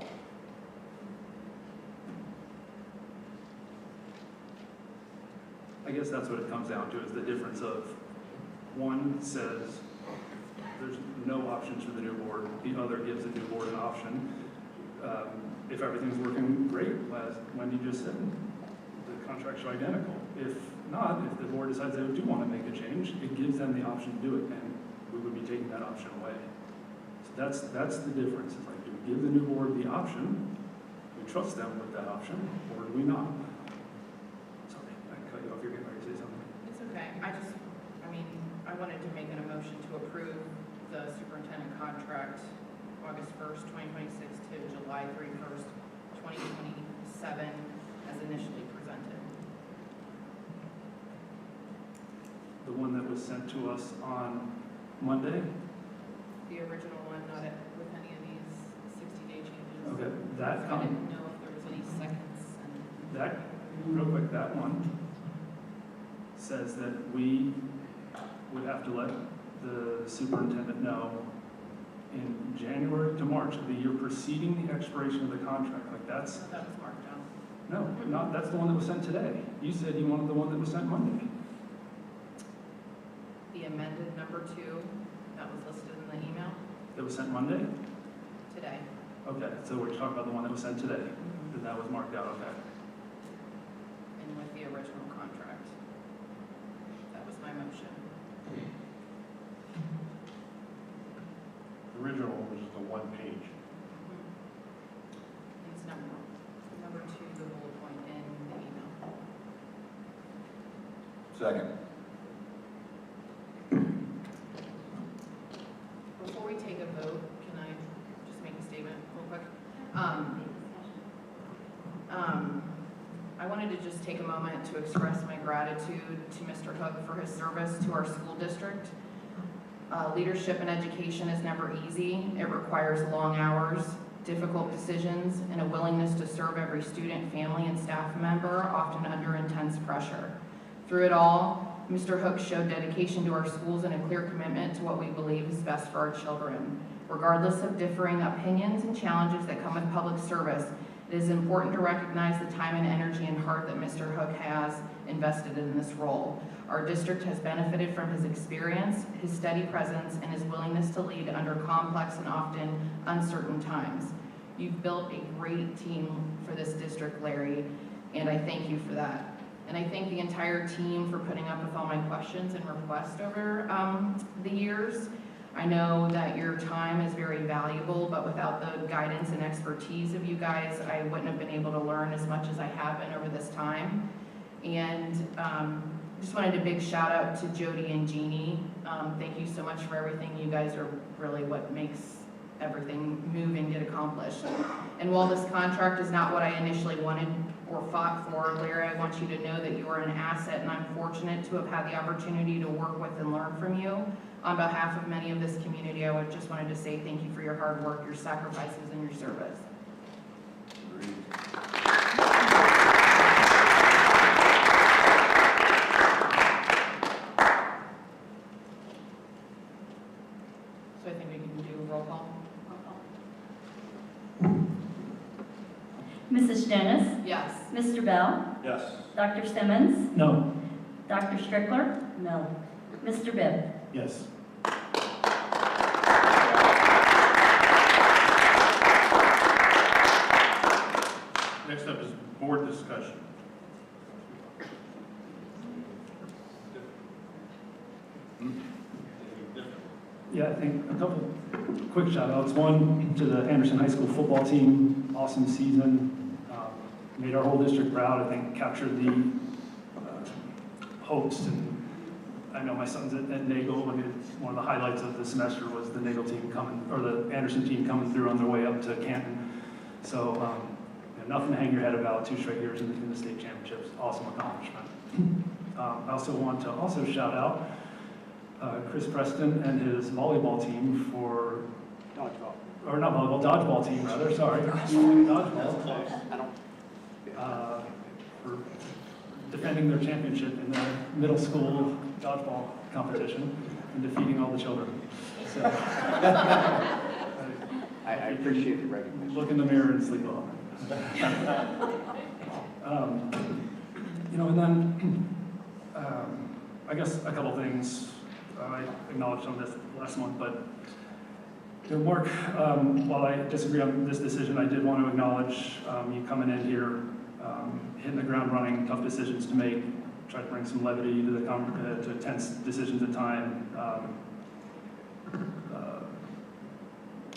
I guess that's what it comes down to, is the difference of one says there's no options for the new board, the other gives the new board an option. If everything's working great, as Wendy just said, the contracts are identical. If not, if the board decides they do want to make a change, it gives them the option to do it, and we would be taking that option away. So that's the difference. It's like, do we give the new board the option, do we trust them with that option, or do we not? Sorry, I cut you off. You're getting ready to say something. It's okay. I wanted to make an emotion to approve the superintendent contract August 1st, 2026 to July 31st, 2027 as initially presented. The one that was sent to us on Monday. The original one, not with any of these 60-day changes. Okay, I didn't know if there was any seconds. that, real quick, that one says that we would have to let the superintendent know in January to March of the year preceding the expiration of the contract. Like that's, That was marked down. no, not, that's the one that was sent today. You said you wanted the one that was sent Monday. The amended number 2 that was listed in the email That was sent Monday? today. Okay, so we're talking about the one that was sent today. Then that was marked out, okay. And with the original contract. That was my motion. The original was just a one page. It's number 2, the bullet point in the email. Second. Before we take a vote, can I just make a statement real quick? I wanted to just take a moment to express my gratitude to Mr. Hook for his service to our school district. Leadership in education is never easy. It requires long hours, difficult decisions, and a willingness to serve every student, family, and staff member, often under intense pressure. Through it all, Mr. Hook showed dedication to our schools and a clear commitment to what we believe is best for our children. Regardless of differing opinions and challenges that come with public service, it is important to recognize the time and energy and heart that Mr. Hook has invested in this role. Our district has benefited from his experience, his steady presence, and his willingness to lead under complex and often uncertain times. You've built a great team for this district, Larry, and I thank you for that. And I thank the entire team for putting up with all my questions and requests over the years. I know that your time is very valuable, but without the guidance and expertise of you guys, I wouldn't have been able to learn as much as I have been over this time. And just wanted a big shout out to Jody and Jeannie. Thank you so much for everything. You guys are really what makes everything move and get accomplished. And while this contract is not what I initially wanted or fought for, Larry, I want you to know that you are an asset, and I'm fortunate to have had the opportunity to work with and learn from you. On behalf of many of this community, I just wanted to say thank you for your hard work, your sacrifices, and your service. So I think we can do a roll call. Mrs. Jonas? Yes. Mr. Bell? Yes. Dr. Simmons? No. Dr. Strickler? No. Mr. Bibb? Yes. Next up is board discussion. Yeah, I think a couple quick shout outs. One to the Anderson High School football team, awesome season. Made our whole district proud. I think captured the hopes, and I know my son's at Nagel. I mean, one of the highlights of the semester was the Nagel team coming, or the Anderson team coming through on their way up to Canton. So nothing to hang your head about. 2 straight years in the state championships. Awesome accomplishment. I also want to shout out Chris Preston and his volleyball team for dodgeball, or not volleyball, dodgeball team rather. Sorry, dodgeball. For defending their championship in the middle school dodgeball competition and defeating all the children. So, I appreciate the recognition. Look in the mirror and sleep well. And then I guess a couple things. I acknowledged some of this last month, but Mark, while I disagree on this decision, I did want to acknowledge you coming in here, hitting the ground running, tough decisions to make, try to bring some levity to to tense decisions at time.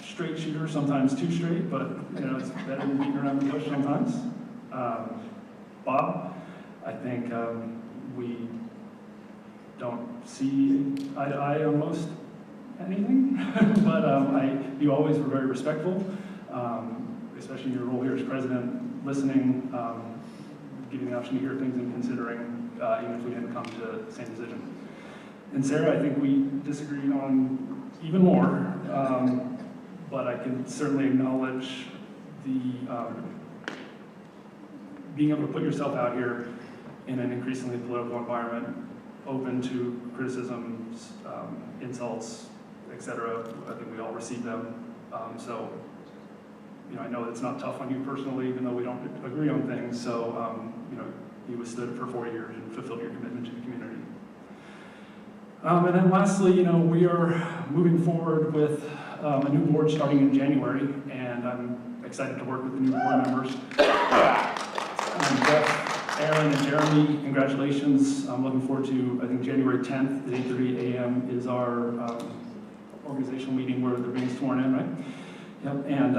Straight shooter, sometimes too straight, but it's better than beating around the bush sometimes. Bob, I think we don't see eye to eye on most anything, but you always were very respectful, especially in your role here as president, listening, giving the option to hear things and considering, even if we didn't come to the same decision. And Sarah, I think we disagreed on even more, but I can certainly acknowledge the being able to put yourself out here in an increasingly political environment, open to criticisms, insults, etc. I think we all receive them. So, you know, I know it's not tough on you personally, even though we don't agree on things. So, you know, you withstood it for 4 years and fulfilled your commitment to the community. And then lastly, you know, we are moving forward with a new board starting in January, and I'm excited to work with the new board members. Jeff, Aaron, and Jeremy, congratulations. I'm looking forward to, I think, January 10th at 8:30 a.m. is our organizational meeting where they're being sworn in, right? Yep, and,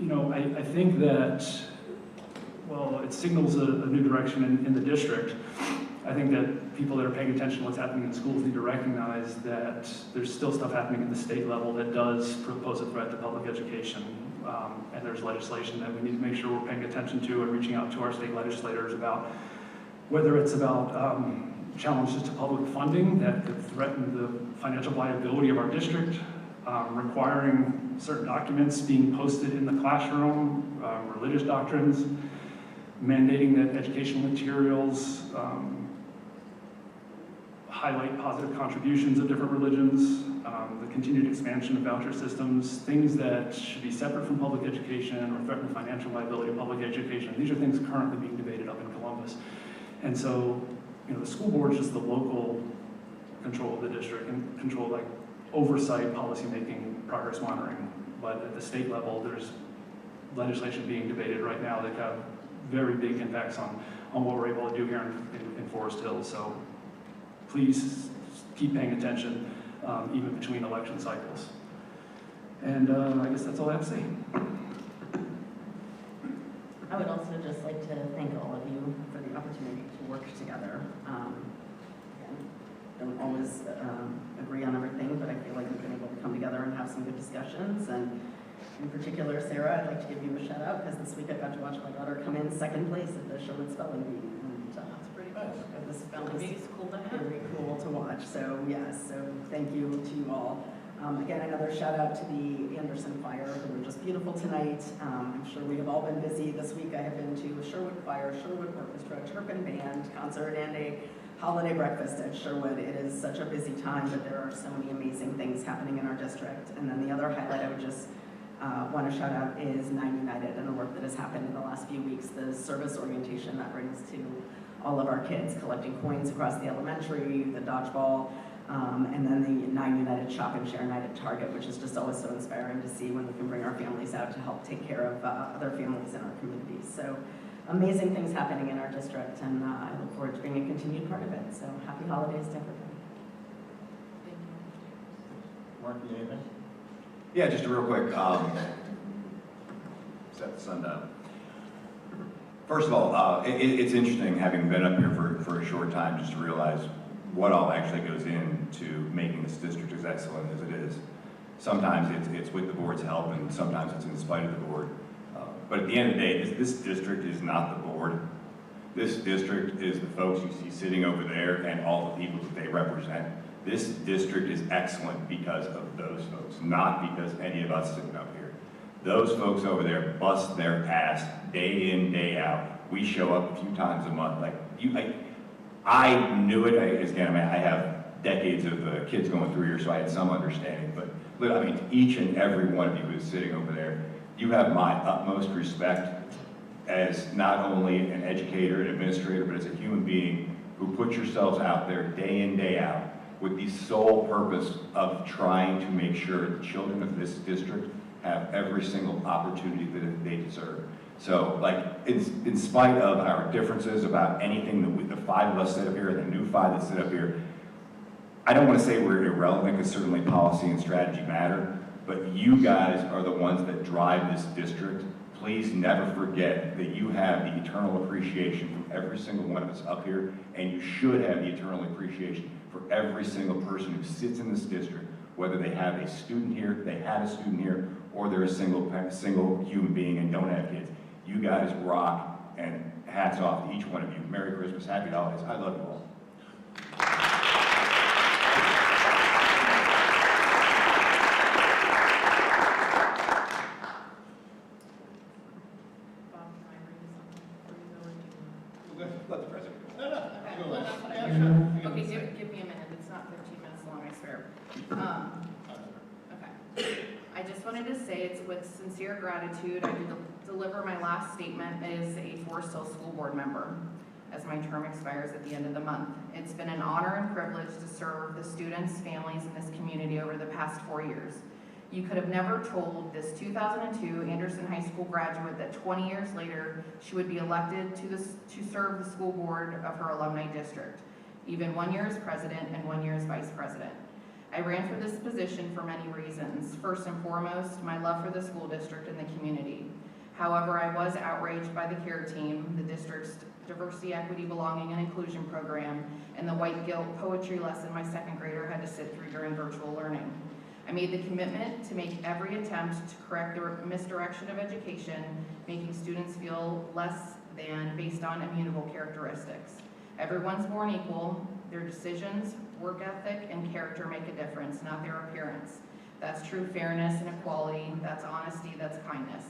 you know, I think that, well, it signals a new direction in the district. I think that people that are paying attention to what's happening in schools need to recognize that there's still stuff happening at the state level that does pose a threat to public education. And there's legislation that we need to make sure we're paying attention to and reaching out to our state legislators about, whether it's about challenges to public funding that could threaten the financial viability of our district, requiring certain documents being posted in the classroom, religious doctrines, mandating that educational materials highlight positive contributions of different religions, the continued expansion of voucher systems, things that should be separate from public education or threaten the financial viability of public education. These are things currently being debated up in Columbus. And so, you know, the school board is just the local control of the district and control, like, oversight, policymaking, progress monitoring. But at the state level, there's legislation being debated right now that have very big impacts on what we're able to do here in Forest Hills. So please keep paying attention, even between election cycles. And I guess that's all I have to say. I would also just like to thank all of you for the opportunity to work together. Again, don't always agree on everything, but I feel like we've been able to come together and have some good discussions. And in particular, Sarah, I'd like to give you a shout out because this week I got to watch my daughter come in second place at the Sherwood Spelling Bee. And That's pretty nice. this Spelling Bee is cool to have. very cool to watch. So yes, so thank you to you all. Again, another shout out to the Anderson Choir, who were just beautiful tonight. I'm sure we have all been busy this week. I have been to Sherwood Choir, Sherwood Orchestra, Turpin Band concert, and a holiday breakfast at Sherwood. It is such a busy time, but there are so many amazing things happening in our district. And then the other highlight I would just want to shout out is 9 United and the work that has happened in the last few weeks, the service orientation that brings to all of our kids, collecting coins across the elementary, the dodgeball, and then the 9 United Shop and Share Night at Target, which is just always so inspiring to see when we can bring our families out to help take care of other families in our communities. So amazing things happening in our district, and I look forward to being a continued part of it. So happy holidays to everybody. Thank you. Mark, you anything? Yeah, just a real quick, set the sundial. First of all, it's interesting, having been up here for a short time, just to realize what all actually goes into making this district as excellent as it is. Sometimes it's with the board's help, and sometimes it's in spite of the board. But at the end of the day, this district is not the board. This district is the folks you see sitting over there and all the people that they represent. This district is excellent because of those folks, not because any of us sitting up here. Those folks over there bust their ass day in, day out. We show up a few times a month. I knew it. I have decades of kids going through here, so I had some understanding. But I mean, each and every one of you who is sitting over there, you have my utmost respect as not only an educator and administrator, but as a human being who put yourselves out there day in, day out with the sole purpose of trying to make sure the children of this district have every single opportunity that they deserve. So, like, in spite of our differences about anything that the five of us sit up here and the new five that sit up here, I don't want to say we're irrelevant, because certainly policy and strategy matter, but you guys are the ones that drive this district. Please never forget that you have the eternal appreciation from every single one of us up here, and you should have the eternal appreciation for every single person who sits in this district, whether they have a student here, they had a student here, or they're a single human being and don't have kids. You guys rock, and hats off to each one of you. Merry Christmas, happy holidays. I love you all. Let the president go. No, no. Okay, Go well, ahead. that's what I Yeah, heard. sure. Okay, give me a minute, it's not 15 minutes long, I swear. Okay. I just wanted to say it's with sincere gratitude I deliver my last statement as a Forest Hill School Board member, as my term expires at the end of the month. It's been an honor and privilege to serve the students, families in this community over the past 4 years. You could have never told this 2002 Anderson High School graduate that 20 years later, she would be elected to serve the school board of her alumni district, even 1 year as president and 1 year as vice president. I ran for this position for many reasons. First and foremost, my love for the school district and the community. However, I was outraged by the CARE team, the district's diversity, equity, belonging, and inclusion program, and the white guilt poetry lesson my second grader had to sit through during virtual learning. I made the commitment to make every attempt to correct the misdirection of education, making students feel less than based on immutable characteristics. Everyone's born equal. Their decisions, work ethic, and character make a difference, not their appearance. That's true fairness and equality. That's honesty. That's kindness.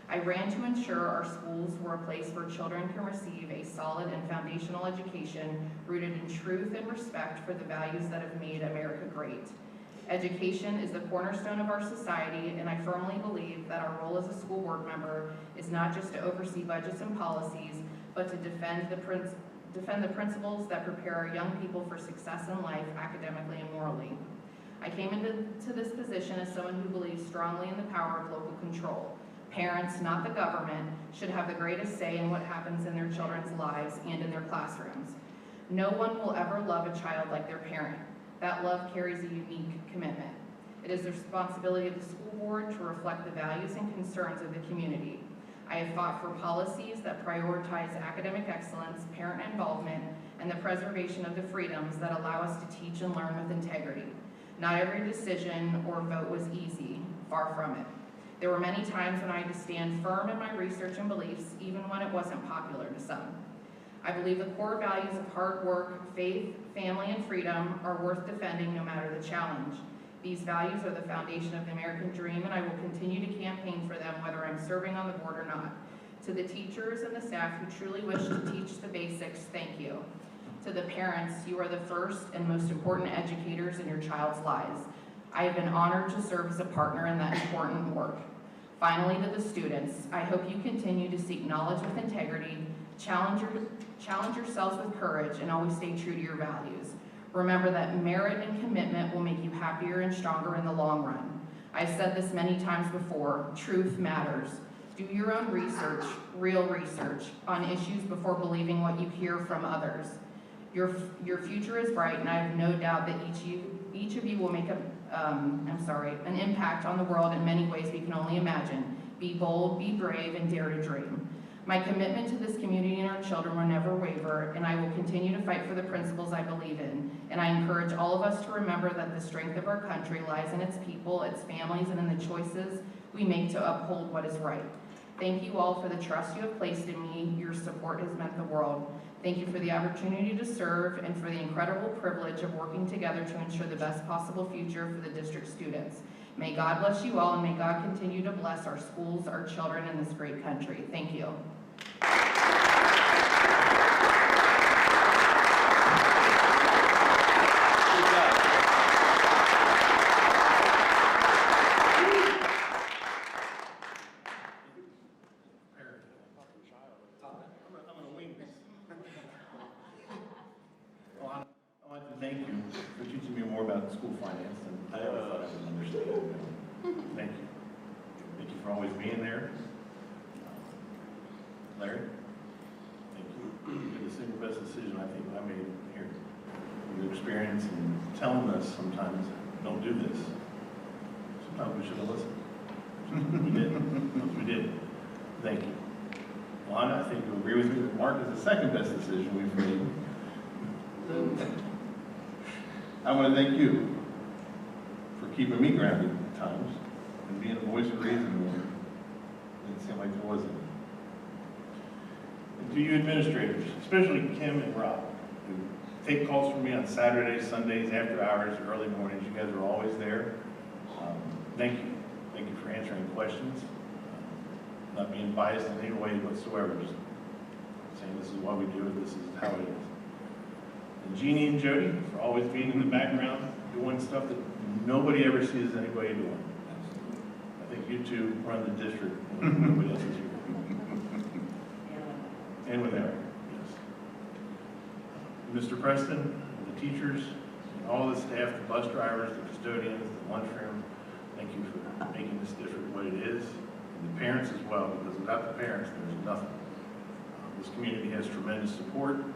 I ran to ensure our schools were a place where children can receive a solid and foundational education rooted in truth and respect for the values that have made America great. Education is the cornerstone of our society, and I firmly believe that our role as a school board member is not just to oversee budgets and policies, but to defend the principles that prepare our young people for success in life, academically and morally. I came into this position as someone who believes strongly in the power of local control. Parents, not the government, should have the greatest say in what happens in their children's lives and in their classrooms. No one will ever love a child like their parent. That love carries a unique commitment. It is the responsibility of the school board to reflect the values and concerns of the community. I have fought for policies that prioritize academic excellence, parent involvement, and the preservation of the freedoms that allow us to teach and learn with integrity. Not every decision or vote was easy, far from it. There were many times when I had to stand firm in my research and beliefs, even when it wasn't popular to some. I believe the core values of hard work, faith, family, and freedom are worth defending no matter the challenge. These values are the foundation of the American dream, and I will continue to campaign for them whether I'm serving on the board or not. To the teachers and the staff who truly wish to teach the basics, thank you. To the parents, you are the first and most important educators in your child's lives. I have been honored to serve as a partner in that important work. Finally, to the students, I hope you continue to seek knowledge with integrity, challenge yourselves with courage, and always stay true to your values. Remember that merit and commitment will make you happier and stronger in the long run. I've said this many times before, truth matters. Do your own research, real research, on issues before believing what you hear from others. Your future is bright, and I have no doubt that each of you will make an impact on the world in many ways we can only imagine. Be bold, be brave, and dare to dream. My commitment to this community and our children will never waver, and I will continue to fight for the principles I believe in. And I encourage all of us to remember that the strength of our country lies in its people, its families, and in the choices we make to uphold what is right. Thank you all for the trust you have placed in me. Your support has meant the world. Thank you for the opportunity to serve and for the incredible privilege of working together to ensure the best possible future for the district students. May God bless you all, and may God continue to bless our schools, our children, and this great country. Thank you. I'm gonna wing this. Well, I want to thank you for teaching me more about school finance than I ever thought I would understand. Thank you. Thank you for always being there. Larry, thank you. You did the single best decision I think I made here. Your experience and telling us sometimes, don't do this. Sometimes we should have listened. We did. We did. Thank you. Lana, I think you'll agree with me that Mark is the second best decision we've made. I want to thank you for keeping me grounded at times and being a voice of reason when it didn't seem like there wasn't. And to you administrators, especially Kim and Rob, who take calls from me on Saturdays, Sundays, after hours, early mornings. You guys are always there. Thank you. Thank you for answering questions. Not being biased in any way whatsoever, just saying and this is why we do it, this is how it is. And Jeannie and Jody for always being in the background, doing stuff that nobody ever sees anybody doing. I think you two run the district, when nobody else is here. And with Eric, yes. Mr. Preston, the teachers, and all the staff, the bus drivers, the custodians, the lunchroom, thank you for making this district what it is. And the parents as well, because without the parents, there's nothing. This community has tremendous support. And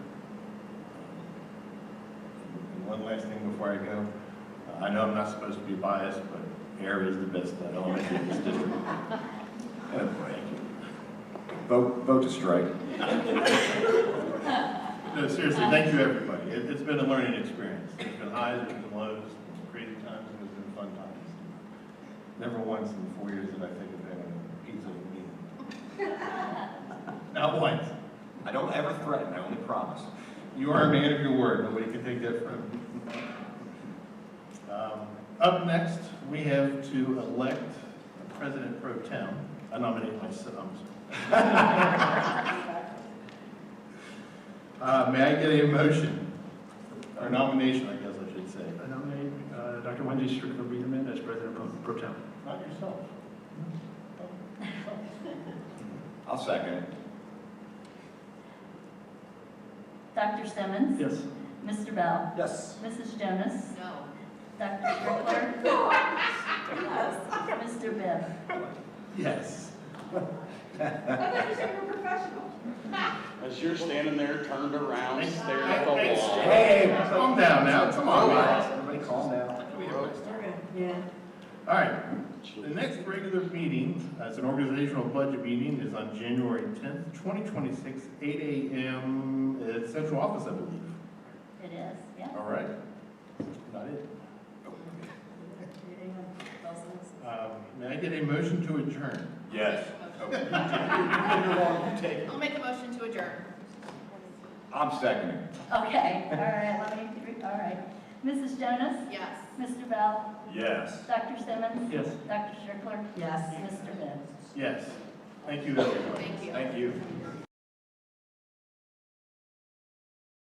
one last thing before I go. I know I'm not supposed to be biased, but Air is the best elementary in this district. Thank you. Vote to strike. No, seriously, thank you, everybody. It's been a learning experience. There's been highs, there's been lows, there's been crazy times, and there's been fun times. Never once in the 4 years that I think of having a pizza with me. Not once. I don't ever threaten, I only promise. You are a man of your word. Nobody can take that from you. Up next, we have to elect a president pro tem. I nominate myself. May I get a motion, or nomination, I guess I should say. I nominate Dr. Wendy Strickler-Biederman as President Pro Tem. Not yourself. I'll second it. Dr. Simmons? Yes. Mr. Bell? Yes. Mrs. Jonas? No. Dr. Strickler? Mr. Bibb? Yes. As you're standing there, turned around, staring at the wall. Hey, calm down now, come on, guys. Everybody calm down. Yeah. All right, the next regular meeting, as an organizational budget meeting, is on January 10th, 2026, 8 a.m. at Central Office, I believe. It is, yeah. All right? Not it. May I get a motion to adjourn? Yes. I'll make a motion to adjourn. I'm seconding. Okay, all right. Mrs. Jonas? Yes. Mr. Bell? Yes. Dr. Simmons? Yes. Dr. Strickler? Yes. Mr. Bibb? Yes. Thank you, everyone. Thank you. Thank you.